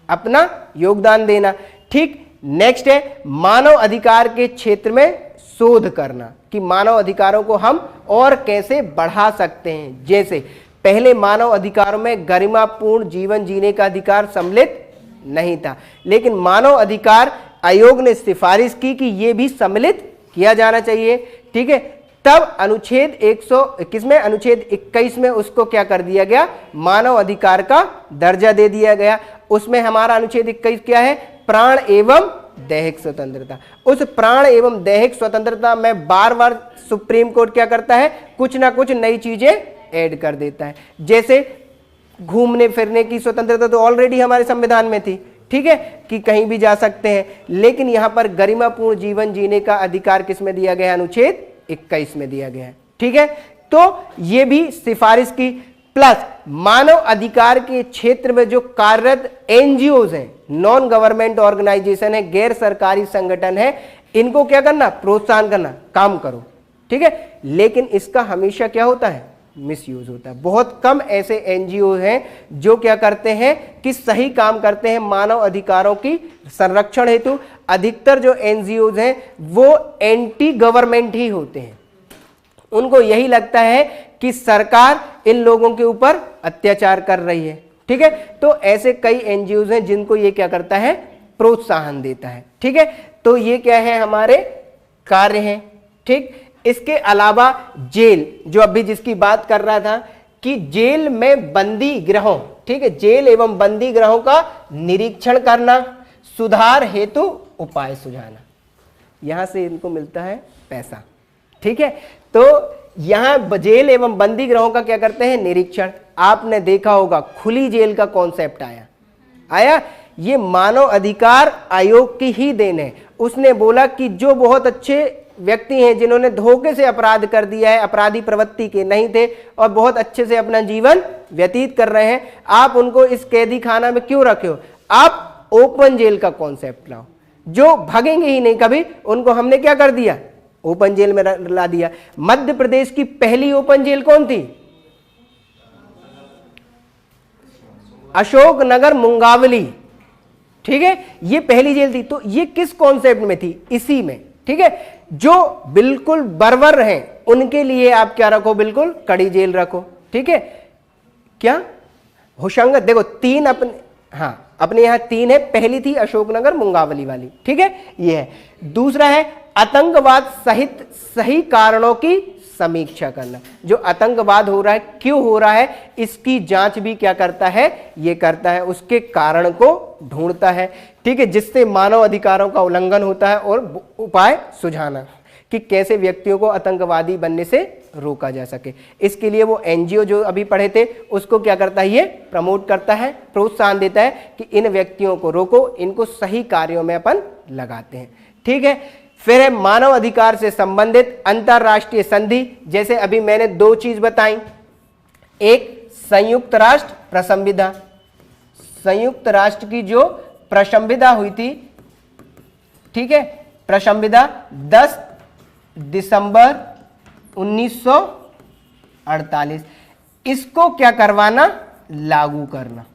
अपना योगदान देना, ठीक। नेक्स्ट है मानव अधिकार के क्षेत्र में शोध करना कि मानव अधिकारों को हम और कैसे बढ़ा सकते हैं। जैसे पहले मानव अधिकारों में गरिमापूर्ण जीवन जीने का अधिकार सम्मिलित नहीं था, लेकिन मानव अधिकार आयोग ने सिफारिश की कि यह भी सम्मिलित किया जाना चाहिए, ठीक है। तब अनुच्छेद 121 में, अनुच्छेद 21 में उसको क्या कर दिया गया? मानव अधिकार का दर्जा दे दिया गया। उसमें हमारा अनुच्छेद 21 क्या है? प्राण एवं दैहिक स्वतंत्रता। उस प्राण एवं दैहिक स्वतंत्रता में बार बार सुप्रीम कोर्ट क्या करता है? कुछ ना कुछ नई चीजें ऐड कर देता है। जैसे घूमने फिरने की स्वतंत्रता तो ऑलरेडी हमारे संविधान में थी, ठीक है, कि कहीं भी जा सकते हैं, लेकिन यहां पर गरिमापूर्ण जीवन जीने का अधिकार किस में दिया गया? अनुच्छेद 21 में दिया गया है, ठीक है। तो ये भी सिफारिश की। प्लस मानव अधिकार के क्षेत्र में जो कार्यरत NGOs हैं, नॉन गवर्नमेंट ऑर्गेनाइजेशन है, गैर सरकारी संगठन है, इनको क्या करना? प्रोत्साहन करना, काम करो, ठीक है। लेकिन इसका हमेशा क्या होता है? मिसयूज होता है। बहुत कम ऐसे NGO हैं जो क्या करते हैं कि सही काम करते हैं मानव अधिकारों की संरक्षण हेतु। अधिकतर जो NGOs हैं वो एंटी गवर्नमेंट ही होते हैं। उनको यही लगता है कि सरकार इन लोगों के ऊपर अत्याचार कर रही है, ठीक है। तो ऐसे कई NGOs हैं जिनको ये क्या करता है? प्रोत्साहन देता है, ठीक है। तो ये क्या है? हमारे कार्य हैं, ठीक। इसके अलावा जेल, जो अभी जिसकी बात कर रहा था कि जेल में बंदी गृहों, ठीक है, जेल एवं बंदी गृहों का निरीक्षण करना, सुधार हेतु उपाय सुझाना, यहां से इनको मिलता है पैसा, ठीक है। तो यहां जेल एवं बंदी गृहों का क्या करते हैं? निरीक्षण। आपने देखा होगा खुली जेल का कॉन्सेप्ट आया, ये मानव अधिकार आयोग की ही देन है। उसने बोला कि जो बहुत अच्छे व्यक्ति हैं जिन्होंने धोखे से अपराध कर दिया है, अपराधी प्रवृत्ति के नहीं थे और बहुत अच्छे से अपना जीवन व्यतीत कर रहे हैं, आप उनको इस कैदी खाना में क्यों रखे हो? आप ओपन जेल का कॉन्सेप्ट लाओ, जो भागेंगे ही नहीं कभी, उनको हमने क्या कर दिया? ओपन जेल में ला दिया। मध्य प्रदेश की पहली ओपन जेल कौन थी? अशोकनगर मुंगावली, ठीक है, ये पहली जेल थी। तो ये किस कॉन्सेप्ट में थी? इसी में, ठीक है। जो बिल्कुल बर्बर हैं उनके लिए आप क्या रखो? बिल्कुल कड़ी जेल रखो, ठीक है। क्या होशंगत? देखो तीन अपने, हाँ अपने यहां तीन है। पहली थी अशोकनगर मुंगावली वाली, ठीक है, ये है। दूसरा है आतंकवाद सहित सही कारणों की समीक्षा करना। जो आतंकवाद हो रहा है, क्यों हो रहा है, इसकी जांच भी क्या करता है? ये करता है, उसके कारण को ढूंढता है, ठीक है, जिससे मानव अधिकारों का उल्लंघन होता है, और उपाय सुझाना कि कैसे व्यक्तियों को आतंकवादी बनने से रोका जा सके। इसके लिए वो NGO जो अभी पढ़े थे उसको क्या करता है? ये प्रमोट करता है, प्रोत्साहन देता है कि इन व्यक्तियों को रोको, इनको सही कार्यों में अपन लगाते हैं, ठीक है। फिर है मानव अधिकार से संबंधित अंतरराष्ट्रीय संधि। जैसे अभी मैंने दो चीज बताई, एक संयुक्त राष्ट्र प्रसंविधा, संयुक्त राष्ट्र की जो प्रसंविधा हुई थी, ठीक है, प्रसंविधा 10 दिसंबर 1948 इसको क्या करवाना, लागू करना।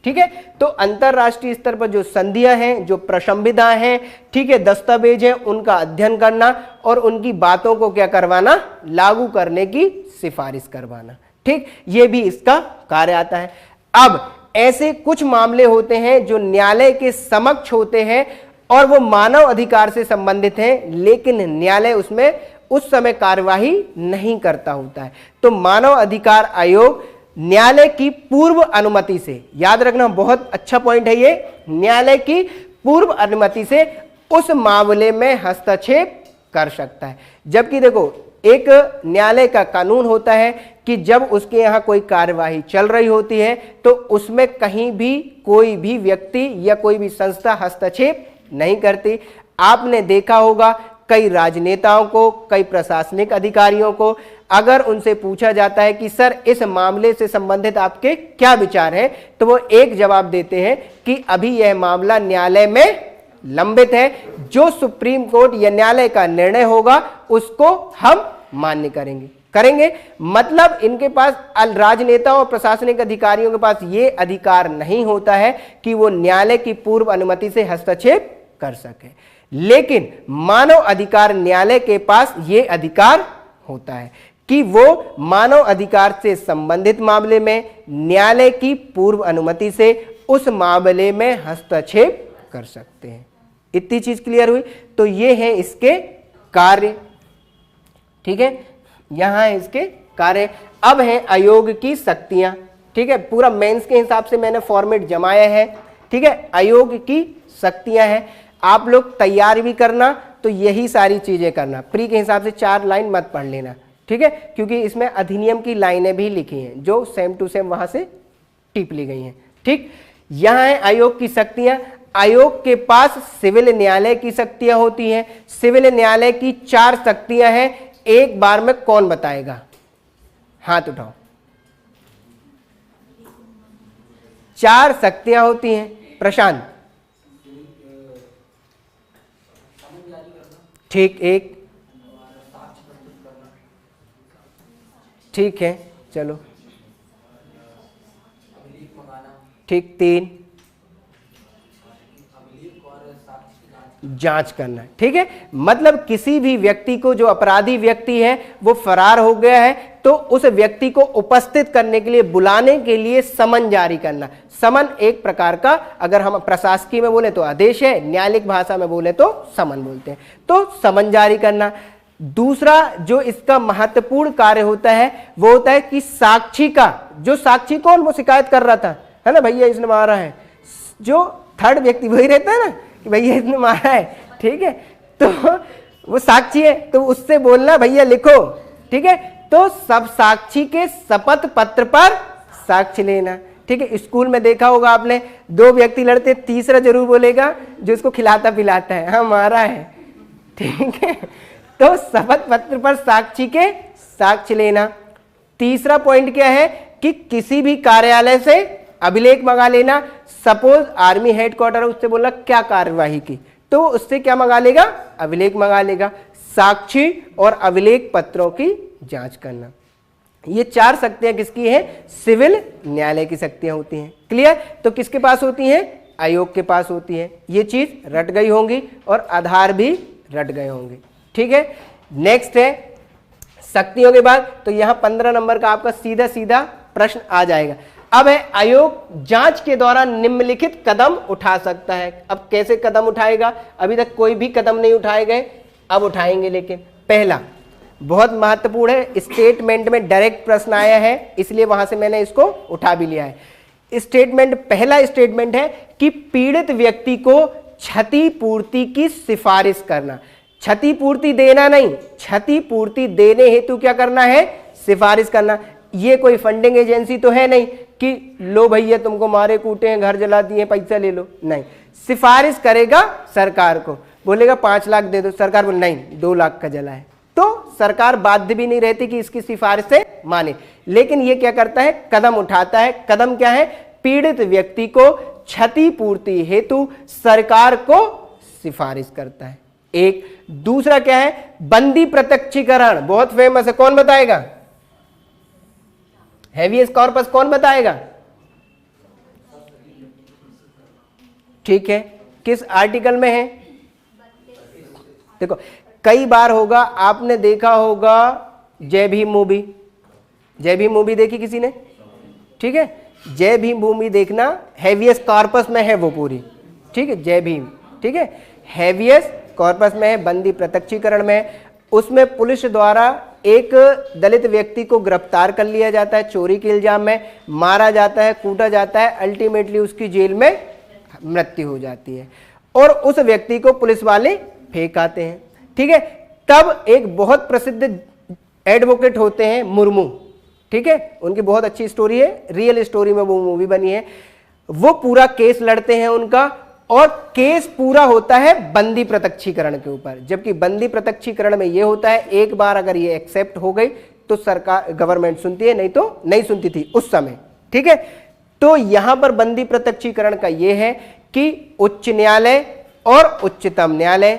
ठीक है, तो अंतरराष्ट्रीय स्तर पर जो संधियां हैं, जो प्रशंबिदा हैं, ठीक है, दस्तावेज हैं, उनका अध्ययन करना और उनकी बातों को क्या करवाना, लागू करने की सिफारिश करवाना। ठीक, ये भी इसका कार्य आता है। अब ऐसे कुछ मामले होते हैं जो न्यायालय के समक्ष होते हैं और वो मानव अधिकार से संबंधित हैं, लेकिन न्यायालय उसमें उस समय कार्यवाही नहीं करता होता है। तो मानव अधिकार आयोग न्यायालय की पूर्व अनुमति से, याद रखना बहुत अच्छा पॉइंट है ये, न्यायालय की पूर्व अनुमति से उस मामले में हस्तक्षेप कर सकता है। जबकि देखो, एक न्यायालय का कानून होता है कि जब उसके यहाँ कोई कार्यवाही चल रही होती है तो उसमें कहीं भी कोई भी व्यक्ति या कोई भी संस्था हस्तक्षेप नहीं करती। आपने देखा होगा कई राजनेताओं को, कई प्रशासनिक अधिकारियों को अगर उनसे पूछा जाता है कि सर इस मामले से संबंधित आपके क्या विचार हैं, तो वो एक जवाब देते हैं कि अभी यह मामला न्यायालय में लंबित है, जो सुप्रीम कोर्ट या न्यायालय का निर्णय होगा उसको हम मान्य करेंगे। मतलब इनके पास, राजनेताओं और प्रशासनिक अधिकारियों के पास ये अधिकार नहीं होता है कि वो न्यायालय की पूर्व अनुमति से हस्तक्षेप कर सके, लेकिन मानव अधिकार न्यायालय के पास ये अधिकार होता है कि वो मानव अधिकार से संबंधित मामले में न्यायालय की पूर्व अनुमति से उस मामले में हस्तक्षेप कर सकते हैं। इतनी चीज क्लियर हुई। तो ये है इसके कार्य। ठीक है, यहां है इसके कार्य। अब है आयोग की शक्तियां। ठीक है, पूरा मेंस के हिसाब से मैंने फॉर्मेट जमाया है। ठीक है, आयोग की शक्तियां हैं, आप लोग तैयार भी करना तो यही सारी चीजें करना। प्री के हिसाब से 4 लाइन मत पढ़ लेना। ठीक है, क्योंकि इसमें अधिनियम की लाइनें भी लिखी हैं जो सेम टू सेम वहां से टिप ली गई हैं। ठीक, यहां है आयोग की शक्तियां। आयोग के पास सिविल न्यायालय की शक्तियां होती हैं। सिविल न्यायालय की 4 शक्तियां हैं। एक बार में कौन बताएगा, हाथ उठाओ। 4 शक्तियां होती हैं। प्रशांत, ठीक, एक, ठीक है, चलो, ठीक, 3, जांच करना। ठीक है, मतलब किसी भी व्यक्ति को, जो अपराधी व्यक्ति है वो फरार हो गया है, तो उस व्यक्ति को उपस्थित करने के लिए, बुलाने के लिए समन जारी करना। समन एक प्रकार का, अगर हम प्रशासकीय में बोले तो आदेश है, न्यायालयिक भाषा में बोले तो समन बोलते हैं। तो समन जारी करना। दूसरा जो इसका महत्वपूर्ण कार्य होता है वो होता है कि साक्षी का, जो साक्षी कौन, वो शिकायत कर रहा था, है ना, भैया इसने मारा है, जो थर्ड व्यक्ति वही रहता है ना कि भैया इसने मारा है। ठीक है, तो वो साक्षी है, तो उससे बोलना भैया लिखो। ठीक है, तो सब साक्षी के शपथ पत्र पर साक्ष्य लेना। ठीक है, स्कूल में देखा होगा आपने, 2 व्यक्ति लड़ते, तीसरा जरूर बोलेगा जो इसको खिलाता पिलाता है, हाँ मारा है। ठीक है, तो शपथ पत्र पर साक्षी के साक्ष्य लेना। तीसरा पॉइंट क्या है कि किसी भी कार्यालय से अभिलेख मंगा लेना। सपोज आर्मी हेडक्वार्टर है, उससे बोला क्या कार्यवाही की, तो उससे क्या मंगा लेगा, अभिलेख मंगा लेगा। साक्षी और अभिलेख पत्रों की जांच करना। ये 4 शक्तियां किसकी हैं, सिविल न्यायालय की शक्तियां होती हैं। क्लियर, तो किसके पास होती हैं, आयोग के पास होती है। ये चीज रट गई होंगी और आधार भी रट गए होंगे। ठीक है, नेक्स्ट है शक्तियों के बाद, तो यहां 15 नंबर का आपका सीधा सीधा प्रश्न आ जाएगा। अब है आयोग जांच के दौरान निम्नलिखित कदम उठा सकता है। अब कैसे कदम उठाएगा, अभी तक कोई भी कदम नहीं उठाए गए, अब उठाएंगे। लेकिन पहला बहुत महत्वपूर्ण है, स्टेटमेंट में डायरेक्ट प्रश्न आया है, इसलिए वहां से मैंने इसको उठा भी लिया है। स्टेटमेंट, पहला स्टेटमेंट है कि पीड़ित व्यक्ति को क्षतिपूर्ति की सिफारिश करना। क्षतिपूर्ति देना नहीं, क्षतिपूर्ति देने हेतु क्या करना है, सिफारिश करना। ये कोई फंडिंग एजेंसी तो है नहीं कि लो भैया तुमको मारे कूटे हैं, घर जला दिए, पैसा ले लो, नहीं। सिफारिश करेगा सरकार को, बोलेगा 5 लाख दे दो, सरकार बोले नहीं 2 लाख का जला है, तो सरकार बाध्य भी नहीं रहती कि इसकी सिफारिश से माने। लेकिन ये क्या करता है, कदम उठाता है। कदम क्या है, पीड़ित व्यक्ति को क्षतिपूर्ति हेतु सरकार को सिफारिश करता है। एक। दूसरा क्या है, बंदी प्रत्यक्षीकरण, बहुत फेमस है, कौन बताएगा? हेवियस कॉर्पस कौन बताएगा? ठीक है, किस आर्टिकल में है? देखो कई बार होगा, आपने देखा होगा जय भीम मूवी, जय भीम मूवी देखी किसी ने? ठीक है, जय भीम मूवी देखना, हेवियस कॉर्पस में है वो पूरी, ठीक है, जय भीम, ठीक है, हेवियस कॉर्पस में है, बंदी प्रत्यक्षीकरण में है। उसमें पुलिस द्वारा एक दलित व्यक्ति को गिरफ्तार कर लिया जाता है चोरी के इल्जाम में, मारा जाता है, कूटा जाता है, अल्टीमेटली उसकी जेल में मृत्यु हो जाती है और उस व्यक्ति को पुलिस वाले फेंक आते हैं। ठीक है, तब एक बहुत प्रसिद्ध एडवोकेट होते हैं मुर्मू, ठीक है, उनकी बहुत अच्छी स्टोरी है, रियल स्टोरी में वो मूवी बनी है। वो पूरा केस लड़ते हैं उनका और केस पूरा होता है बंदी प्रत्यक्षीकरण के ऊपर। जबकि बंदी प्रत्यक्षीकरण में ये होता है एक बार अगर ये एक्सेप्ट हो गई तो सरकार गवर्नमेंट सुनती है, नहीं तो नहीं सुनती थी उस समय। ठीक है, तो यहां पर बंदी प्रत्यक्षीकरण का ये है कि उच्च न्यायालय और उच्चतम न्यायालय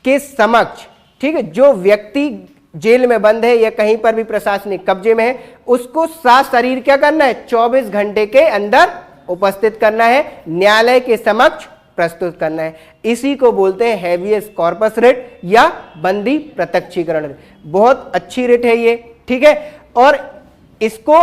के समक्ष, ठीक है, जो व्यक्ति जेल में बंद है या कहीं पर भी प्रशासनिक कब्जे में है, उसको सशरीर क्या करना है, 24 घंटे के अंदर उपस्थित करना है, न्यायालय के समक्ष प्रस्तुत करना है। इसी को बोलते हैं हेवियस कॉर्पस रिट या बंदी प्रत्यक्षीकरण रिट। बहुत अच्छी रिट है ये, ठीक है, और इसको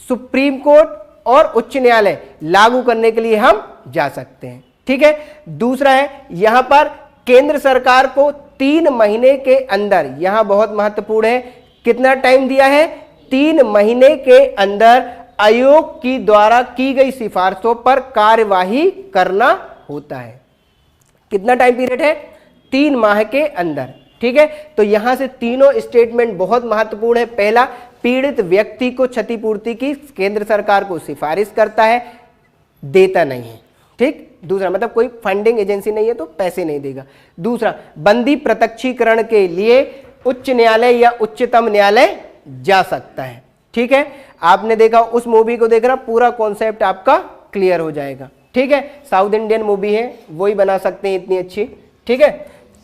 सुप्रीम कोर्ट और उच्च न्यायालय लागू करने के लिए हम जा सकते हैं। ठीक है, दूसरा है यहां पर केंद्र सरकार को 3 महीने के अंदर, यहां बहुत महत्वपूर्ण है, कितना टाइम दिया है, 3 महीने के अंदर आयोग की द्वारा की गई सिफारिशों पर कार्यवाही करना होता है। कितना टाइम पीरियड है, 3 माह के अंदर। ठीक है, तो यहां से तीनों स्टेटमेंट बहुत महत्वपूर्ण है। पहला, पीड़ित व्यक्ति को क्षतिपूर्ति की केंद्र सरकार को सिफारिश करता है, देता नहीं है। ठीक, दूसरा मतलब कोई फंडिंग एजेंसी नहीं है तो पैसे नहीं देगा। दूसरा, बंदी प्रत्यक्षीकरण के लिए उच्च न्यायालय या उच्चतम न्यायालय जा सकता है। ठीक है, आपने देखा, उस मूवी को देखना, पूरा कॉन्सेप्ट आपका क्लियर हो जाएगा। ठीक है, साउथ इंडियन मूवी है, वही बना सकते हैं इतनी अच्छी। ठीक है,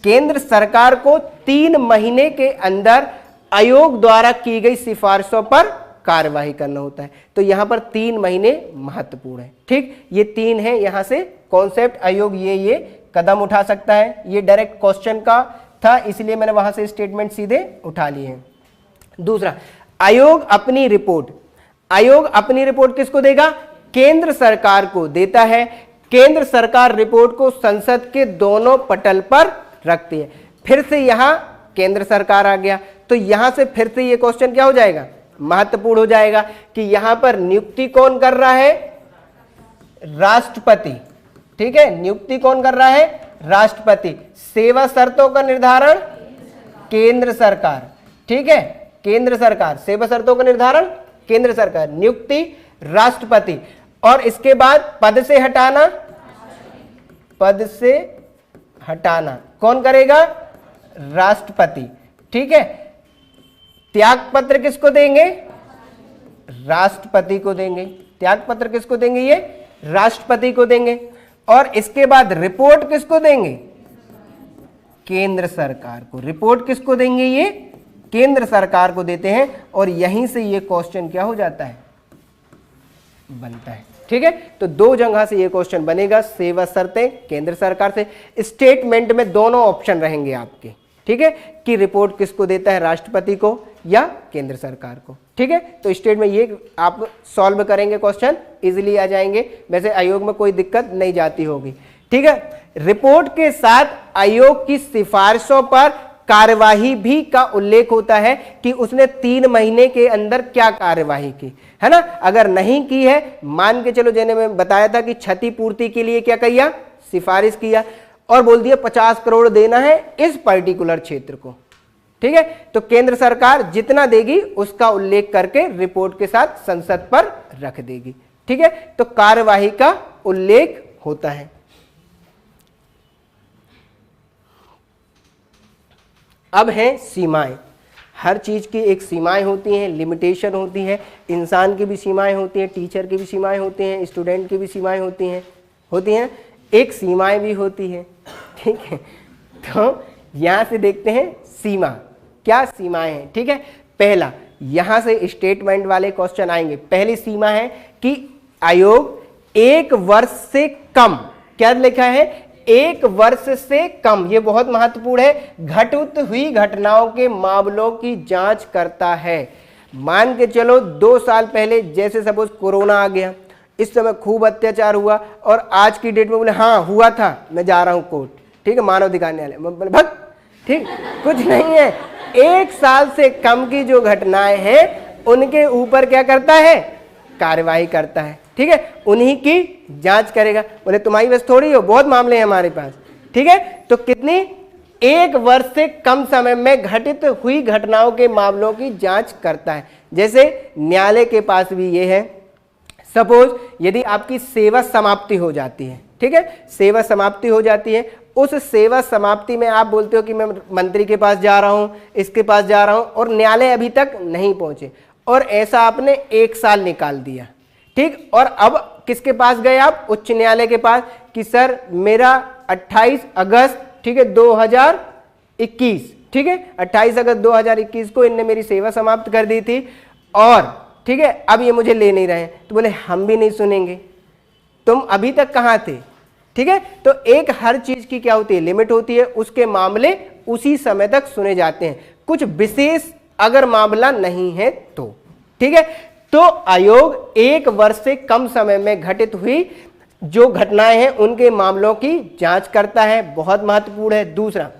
केंद्र सरकार को 3 महीने के अंदर आयोग द्वारा की गई सिफारिशों पर कार्यवाही करना होता है। तो यहां पर 3 महीने महत्वपूर्ण है। ठीक, ये 3 है, यहां से कॉन्सेप्ट आयोग ये कदम उठा सकता है। ये डायरेक्ट क्वेश्चन का था, इसलिए मैंने वहां से स्टेटमेंट सीधे उठा लिए हैं। दूसरा, आयोग अपनी रिपोर्ट किसको देगा, केंद्र सरकार को देता है। केंद्र सरकार रिपोर्ट को संसद के दोनों पटल पर रखती है। फिर से यहां केंद्र सरकार आ गया, तो यहां से फिर से ये क्वेश्चन क्या हो जाएगा, महत्वपूर्ण हो जाएगा कि यहां पर नियुक्ति कौन कर रहा है, राष्ट्रपति। ठीक है, नियुक्ति कौन कर रहा है, राष्ट्रपति। सेवा शर्तों का निर्धारण केंद्र सरकार। ठीक है, केंद्र सरकार, सेवा शर्तों का निर्धारण केंद्र सरकार, नियुक्ति राष्ट्रपति। और इसके बाद पद से हटाना कौन करेगा, राष्ट्रपति। ठीक है, त्याग पत्र किसको देंगे, राष्ट्रपति को देंगे। त्याग पत्र किसको देंगे, ये राष्ट्रपति को देंगे। और इसके बाद रिपोर्ट किसको देंगे, केंद्र सरकार को। रिपोर्ट किसको देंगे, ये केंद्र सरकार को देते हैं। और यहीं से ये क्वेश्चन क्या हो जाता है, बनता है। ठीक है, तो 2 जगह से ये क्वेश्चन बनेगा, सेवा शर्तें केंद्र सरकार से। स्टेटमेंट में दोनों ऑप्शन रहेंगे आपके। ठीक है, कि रिपोर्ट किसको देता है, राष्ट्रपति को या केंद्र सरकार को। ठीक है, तो स्टेट में ये आप सॉल्व करेंगे, क्वेश्चन इजीली आ जाएंगे। वैसे आयोग में कोई दिक्कत नहीं जाती होगी। ठीक है, रिपोर्ट के साथ आयोग की सिफारिशों पर कार्यवाही भी का उल्लेख होता है कि उसने 3 महीने के अंदर क्या कार्यवाही की है ना। अगर नहीं की है, मान के चलो, जैसे मैं बताया था कि क्षतिपूर्ति के लिए क्या किया, सिफारिश किया और बोल दिया 50 करोड़ देना है इस पर्टिकुलर क्षेत्र को। ठीक है, तो केंद्र सरकार जितना देगी उसका उल्लेख करके रिपोर्ट के साथ संसद पर रख देगी। ठीक है, तो कार्यवाही का उल्लेख होता है। अब है सीमाएं। हर चीज की एक सीमाएं होती हैं, लिमिटेशन होती है। इंसान की भी सीमाएं होती हैं, टीचर की भी सीमाएं होती हैं, स्टूडेंट की भी सीमाएं होती हैं, एक सीमाएं भी होती है। ठीक है, तो यहां से देखते हैं सीमा, क्या सीमाएं हैं। ठीक है, पहला यहां से स्टेटमेंट वाले क्वेश्चन आएंगे। पहली सीमा है कि आयोग 1 वर्ष से कम, क्या लिखा है, 1 वर्ष से कम, ये बहुत महत्वपूर्ण है, घटित हुई घटनाओं के मामलों की जांच करता है। मान के चलो 2 साल पहले जैसे सपोज कोरोना आ गया, इस समय खूब अत्याचार हुआ और आज की डेट में बोले हाँ हुआ था, मैं जा रहा हूं कोर्ट, ठीक है, मानवाधिकार न्यायालय, भग, ठीक, कुछ नहीं है। 1 साल से कम की जो घटनाएं हैं उनके ऊपर क्या करता है, कार्यवाही करता है। ठीक है, उन्हीं की जांच करेगा। बोले तुम्हारी बस थोड़ी हो, बहुत मामले हैं हमारे पास। ठीक है, तो कितनी, 1 वर्ष से कम समय में घटित हुई घटनाओं के मामलों की जांच करता है। जैसे न्यायालय के पास भी ये है, सपोज यदि आपकी सेवा समाप्ति हो जाती है, ठीक है, सेवा समाप्ति हो जाती है, उस सेवा समाप्ति में आप बोलते हो कि मैं मंत्री के पास जा रहा हूं, इसके पास जा रहा हूं, और न्यायालय अभी तक नहीं पहुंचे, और ऐसा आपने 1 साल निकाल दिया। ठीक, और अब किसके पास गए आप, उच्च न्यायालय के पास, कि सर मेरा 28 अगस्त, ठीक है, 2021, ठीक है, 28 अगस्त 2021 को इनने मेरी सेवा समाप्त कर दी थी, और ठीक है अब ये मुझे ले नहीं रहे हैं। तो बोले हम भी नहीं सुनेंगे, तुम अभी तक कहाँ थे। ठीक है, तो एक हर चीज की क्या होती है, लिमिट होती है, उसके मामले उसी समय तक सुने जाते हैं, कुछ विशेष अगर मामला नहीं है तो। ठीक है, तो आयोग 1 वर्ष से कम समय में घटित हुई जो घटनाएं हैं उनके मामलों की जांच करता है, बहुत महत्वपूर्ण है। दूसरा,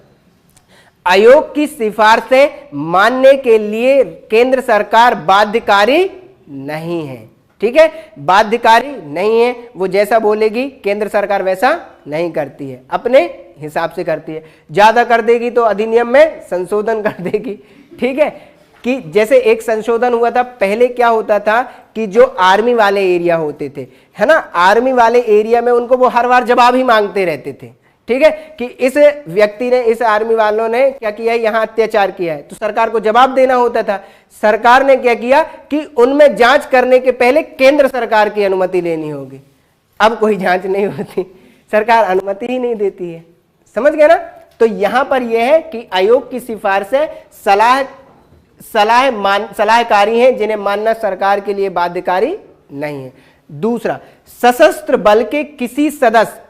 आयोग की सिफारिशें मानने के लिए केंद्र सरकार बाध्यकारी नहीं है। ठीक है, बाध्यकारी नहीं है, वो जैसा बोलेगी केंद्र सरकार वैसा नहीं करती है, अपने हिसाब से करती है। ज्यादा कर देगी तो अधिनियम में संशोधन कर देगी। ठीक है, कि जैसे एक संशोधन हुआ था, पहले क्या होता था कि जो आर्मी वाले एरिया होते थे, है ना, आर्मी वाले एरिया में उनको वो हर बार जवाब ही मांगते रहते थे। ठीक है, कि इस व्यक्ति ने, इस आर्मी वालों ने क्या किया है, यहां अत्याचार किया है, तो सरकार को जवाब देना होता था। सरकार ने क्या किया कि उनमें जांच करने के पहले केंद्र सरकार की अनुमति लेनी होगी। अब कोई जांच नहीं होती, सरकार अनुमति ही नहीं देती है। समझ गए ना। तो यहां पर यह है कि आयोग की सिफारिशें सलाहकारी हैं, जिन्हें मानना सरकार के लिए बाध्यकारी नहीं है। दूसरा, सशस्त्र बल के किसी सदस्य,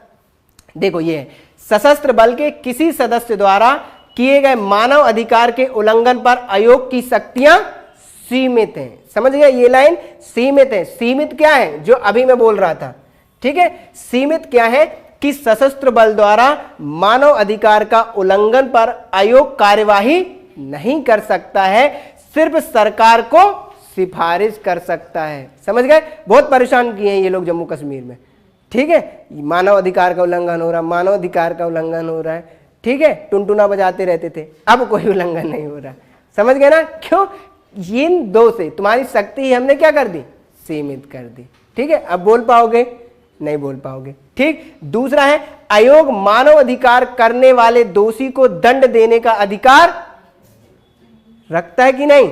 देखो ये है, सशस्त्र बल के किसी सदस्य द्वारा किए गए मानव अधिकार के उल्लंघन पर आयोग की शक्तियां सीमित हैं। समझ गए, ये लाइन सीमित है। सीमित क्या है, जो अभी मैं बोल रहा था। ठीक है, सीमित क्या है कि सशस्त्र बल द्वारा मानव अधिकार का उल्लंघन पर आयोग कार्यवाही नहीं कर सकता है, सिर्फ सरकार को सिफारिश कर सकता है। समझ गए, बहुत परेशान किए हैं ये लोग जम्मू कश्मीर में। ठीक है, मानव अधिकार का उल्लंघन हो रहा, मानव अधिकार का उल्लंघन हो रहा है। ठीक है, टुनटुना बजाते रहते थे, अब कोई उल्लंघन नहीं हो रहा। समझ गए ना, क्यों, इन दो से तुम्हारी शक्ति ही हमने क्या कर दी, सीमित कर दी। ठीक है, अब बोल पाओगे, नहीं बोल पाओगे। ठीक, दूसरा है, आयोग मानव अधिकार करने वाले दोषी को दंड देने का अधिकार रखता है कि नहीं,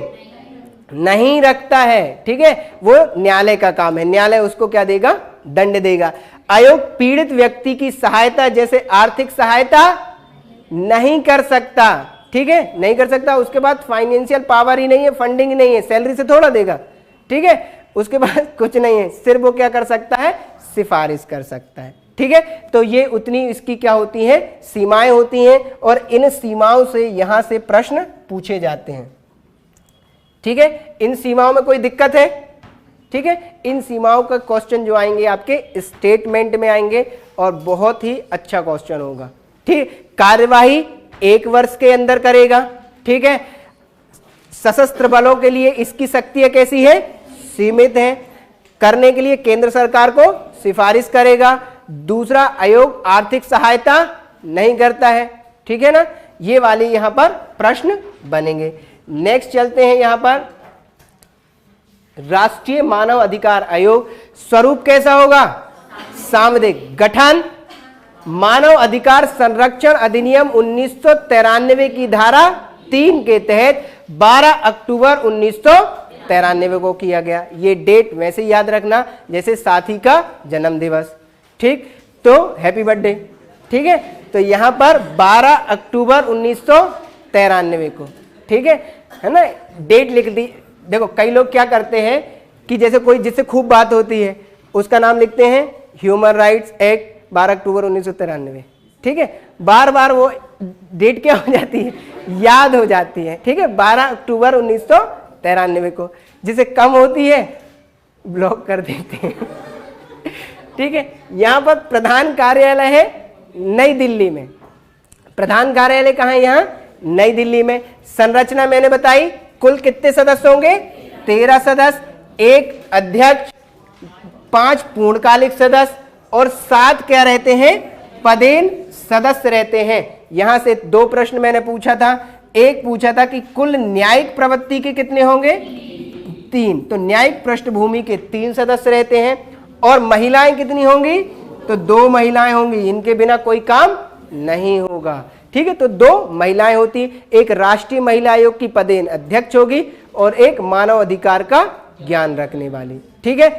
नहीं रखता है। ठीक है, वो न्यायालय का काम है, न्यायालय उसको क्या देगा, दंड देगा। आयोग पीड़ित व्यक्ति की सहायता जैसे आर्थिक सहायता नहीं कर सकता। ठीक है, नहीं कर सकता। उसके बाद फाइनेंशियल पावर ही नहीं है, फंडिंग ही नहीं है, सैलरी से थोड़ा देगा। ठीक है, उसके बाद कुछ नहीं है, सिर्फ वो क्या कर सकता है, सिफारिश कर सकता है। ठीक है, तो ये उतनी इसकी क्या होती है, सीमाएं होती हैं, और इन सीमाओं से यहां से प्रश्न पूछे जाते हैं। ठीक है, इन सीमाओं में कोई दिक्कत है। ठीक है, इन सीमाओं का क्वेश्चन जो आएंगे आपके स्टेटमेंट में आएंगे, और बहुत ही अच्छा क्वेश्चन होगा। ठीक, कार्यवाही 1 वर्ष के अंदर करेगा। ठीक है, सशस्त्र बलों के लिए इसकी शक्तियां कैसी है, सीमित है, करने के लिए केंद्र सरकार को सिफारिश करेगा। दूसरा, आयोग आर्थिक सहायता नहीं करता है। ठीक है ना, ये वाले यहां पर प्रश्न बनेंगे। नेक्स्ट चलते हैं, यहां पर राष्ट्रीय मानव अधिकार आयोग स्वरूप कैसा होगा, सामूहिक गठन, मानव अधिकार संरक्षण अधिनियम 1993 की धारा 3 के तहत 12 अक्टूबर 1993 को किया गया। ये डेट वैसे याद रखना जैसे साथी का जन्म दिवस। ठीक, तो हैप्पी बर्थडे। ठीक है, तो यहाँ पर 12 अक्टूबर 1993 को, ठीक है ना, डेट लिख दी। देखो कई लोग क्या करते हैं कि जैसे कोई जिससे खूब बात होती है उसका नाम लिखते हैं ह्यूमन राइट्स एक्ट 12 अक्टूबर 1993, ठीक है, बार बार वो डेट क्या हो जाती है, याद हो जाती है, ठीक है, 12 अक्टूबर 1993 को। जिसे कम होती है ब्लॉक कर देते हैं ठीक है। यहाँ पर प्रधान कार्यालय है नई दिल्ली में, प्रधान कार्यालय कहाँ है, यहाँ नई दिल्ली में। संरचना मैंने बताई, कुल कितने सदस्य होंगे, 13 सदस्य, एक अध्यक्ष, 5 पूर्णकालिक सदस्य और 7 क्या रहते हैं, पदेन सदस्य रहते हैं। यहां से 2 प्रश्न मैंने पूछा था, एक पूछा था कि कुल न्यायिक प्रवृत्ति के कितने होंगे, 3, तो न्यायिक पृष्ठभूमि के 3 सदस्य रहते हैं। और महिलाएं कितनी होंगी, तो 2 महिलाएं होंगी, इनके बिना कोई काम नहीं होगा, ठीक है, तो 2 महिलाएं होती, एक राष्ट्रीय महिला आयोग की पदेन अध्यक्ष होगी और एक मानव अधिकार का ज्ञान रखने वाली, ठीक है,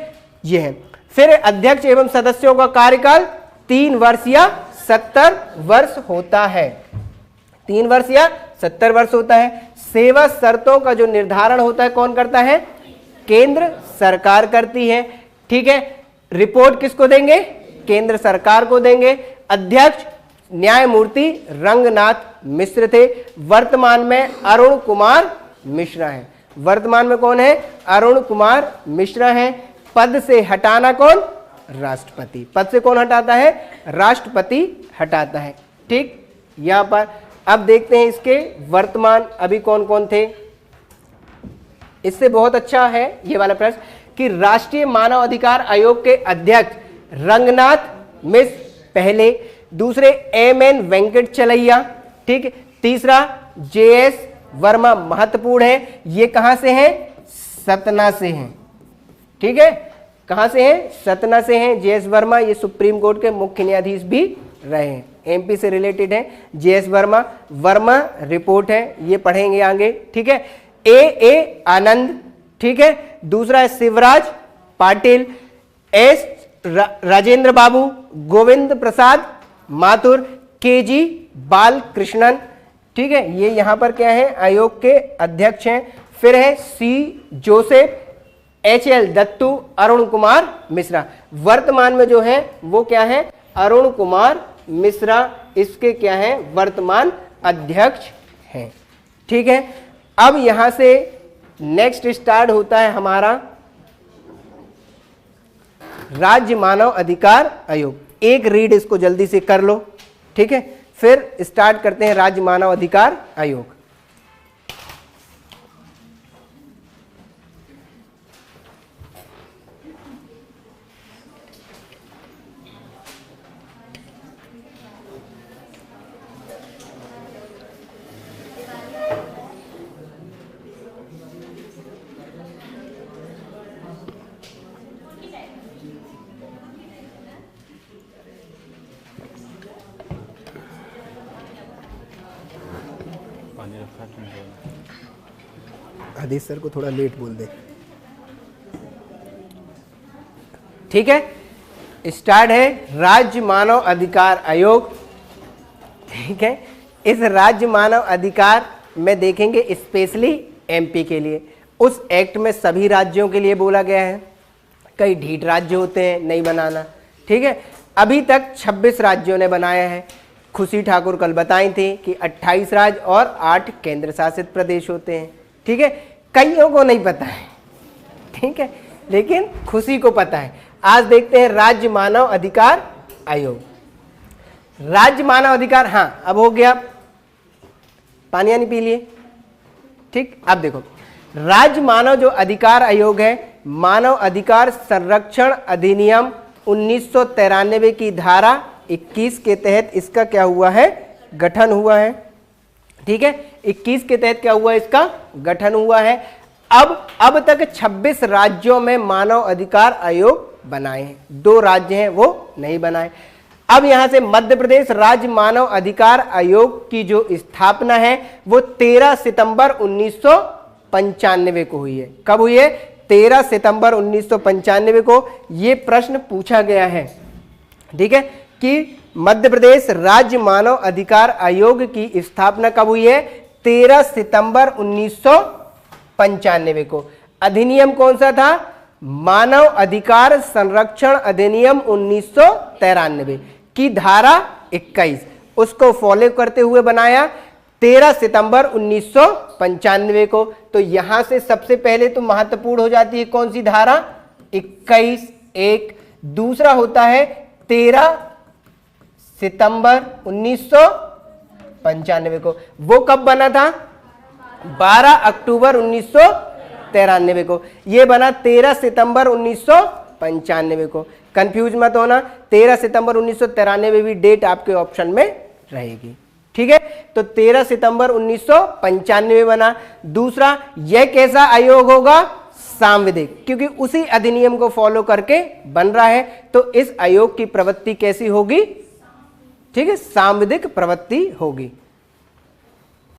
ये है। फिर अध्यक्ष एवं सदस्यों का कार्यकाल 3 वर्ष या 70 वर्ष होता है, 3 वर्ष या 70 वर्ष होता है। सेवा शर्तों का जो निर्धारण होता है कौन करता है, केंद्र सरकार करती है, ठीक है। रिपोर्ट किसको देंगे, केंद्र सरकार को देंगे। अध्यक्ष न्यायमूर्ति रंगनाथ मिश्र थे, वर्तमान में अरुण कुमार मिश्रा है, वर्तमान में कौन है, अरुण कुमार मिश्रा है। पद से हटाना कौन, राष्ट्रपति, पद से कौन हटाता है, राष्ट्रपति हटाता है, ठीक। यहां पर अब देखते हैं इसके वर्तमान अभी कौन कौन थे। इससे बहुत अच्छा है ये वाला प्रश्न कि राष्ट्रीय मानव अधिकार आयोग के अध्यक्ष रंगनाथ मिश्र पहले, दूसरे MN वेंकटचलैया, ठीक, तीसरा JS वर्मा महत्वपूर्ण है, ये कहां से हैं, सतना से हैं, ठीक है, कहां से हैं, सतना से हैं। JS वर्मा ये सुप्रीम कोर्ट के मुख्य न्यायाधीश भी रहे हैं, MP से रिलेटेड है JS वर्मा। वर्मा रिपोर्ट है, ये पढ़ेंगे आगे, ठीक है। A आनंद, ठीक है, दूसरा है शिवराज पाटिल, S राजेंद्र बाबू, गोविंद प्रसाद माथुर, KG बालकृष्णन, ठीक है, ये यहां पर क्या है, आयोग के अध्यक्ष हैं। फिर है C Joseph, HL Dattu, Arun Kumar Mishra, वर्तमान में जो है वो क्या है, अरुण कुमार मिश्रा इसके क्या है, वर्तमान अध्यक्ष हैं, ठीक है। अब यहां से नेक्स्ट स्टार्ट होता है हमारा राज्य मानव अधिकार आयोग। एक रीड इसको जल्दी से कर लो, ठीक है, फिर स्टार्ट करते हैं राज्य मानव अधिकार आयोग। आदेश सर को थोड़ा लेट बोल दे, ठीक है। स्टार्ट है राज्य मानव अधिकार आयोग, ठीक है। इस राज्य मानव अधिकार में देखेंगे स्पेशली MP के लिए, उस एक्ट में सभी राज्यों के लिए बोला गया है, कई ढीठ राज्य होते हैं नहीं बनाना, ठीक है। अभी तक 26 राज्यों ने बनाया है, खुशी ठाकुर कल बताई थी कि 28 राज्य और 8 केंद्र शासित प्रदेश होते हैं, ठीक है। कईयों को नहीं पता है, ठीक है, लेकिन खुशी को पता है। आज देखते हैं राज्य मानव अधिकार आयोग। राज्य मानव अधिकार, हाँ अब हो गया, पानी यानी पी लिए, ठीक। अब देखो राज्य मानव जो अधिकार आयोग है, मानव अधिकार संरक्षण अधिनियम 1993 की धारा 21 के तहत इसका क्या हुआ है, गठन हुआ है, ठीक है। 21 के तहत क्या हुआ, इसका गठन हुआ है। अब तक 26 राज्यों में मानव अधिकार आयोग बनाए हैं, 2 राज्य हैं वो नहीं बनाए। अब यहां से मध्य प्रदेश राज्य मानव अधिकार आयोग की जो स्थापना है वो 13 सितंबर 1995 को हुई है। कब हुई है, 13 सितंबर 1995 को। ये प्रश्न पूछा गया है, ठीक है, कि मध्य प्रदेश राज्य मानव अधिकार आयोग की स्थापना कब हुई है? 13 सितंबर 1995 को। अधिनियम कौन सा था? मानव अधिकार संरक्षण अधिनियम 1993 की धारा 21, उसको फॉलो करते हुए बनाया 13 सितंबर 1995 को। तो यहां से सबसे पहले तो महत्वपूर्ण हो जाती है कौन सी धारा? 21 एक। दूसरा होता है 13 सितंबर 1995 को। वो कब बना था? 12 अक्टूबर 1993 को। ये बना 13 सितंबर 1995 को। कंफ्यूज मत होना, 13 सितंबर 1993 भी डेट आपके ऑप्शन में रहेगी। ठीक है, तो 13 सितंबर 1995 बना। दूसरा, यह कैसा आयोग होगा? सांविधिक, क्योंकि उसी अधिनियम को फॉलो करके बन रहा है, तो इस आयोग की प्रवृत्ति कैसी होगी? ठीक है, सांविधिक प्रवृत्ति होगी।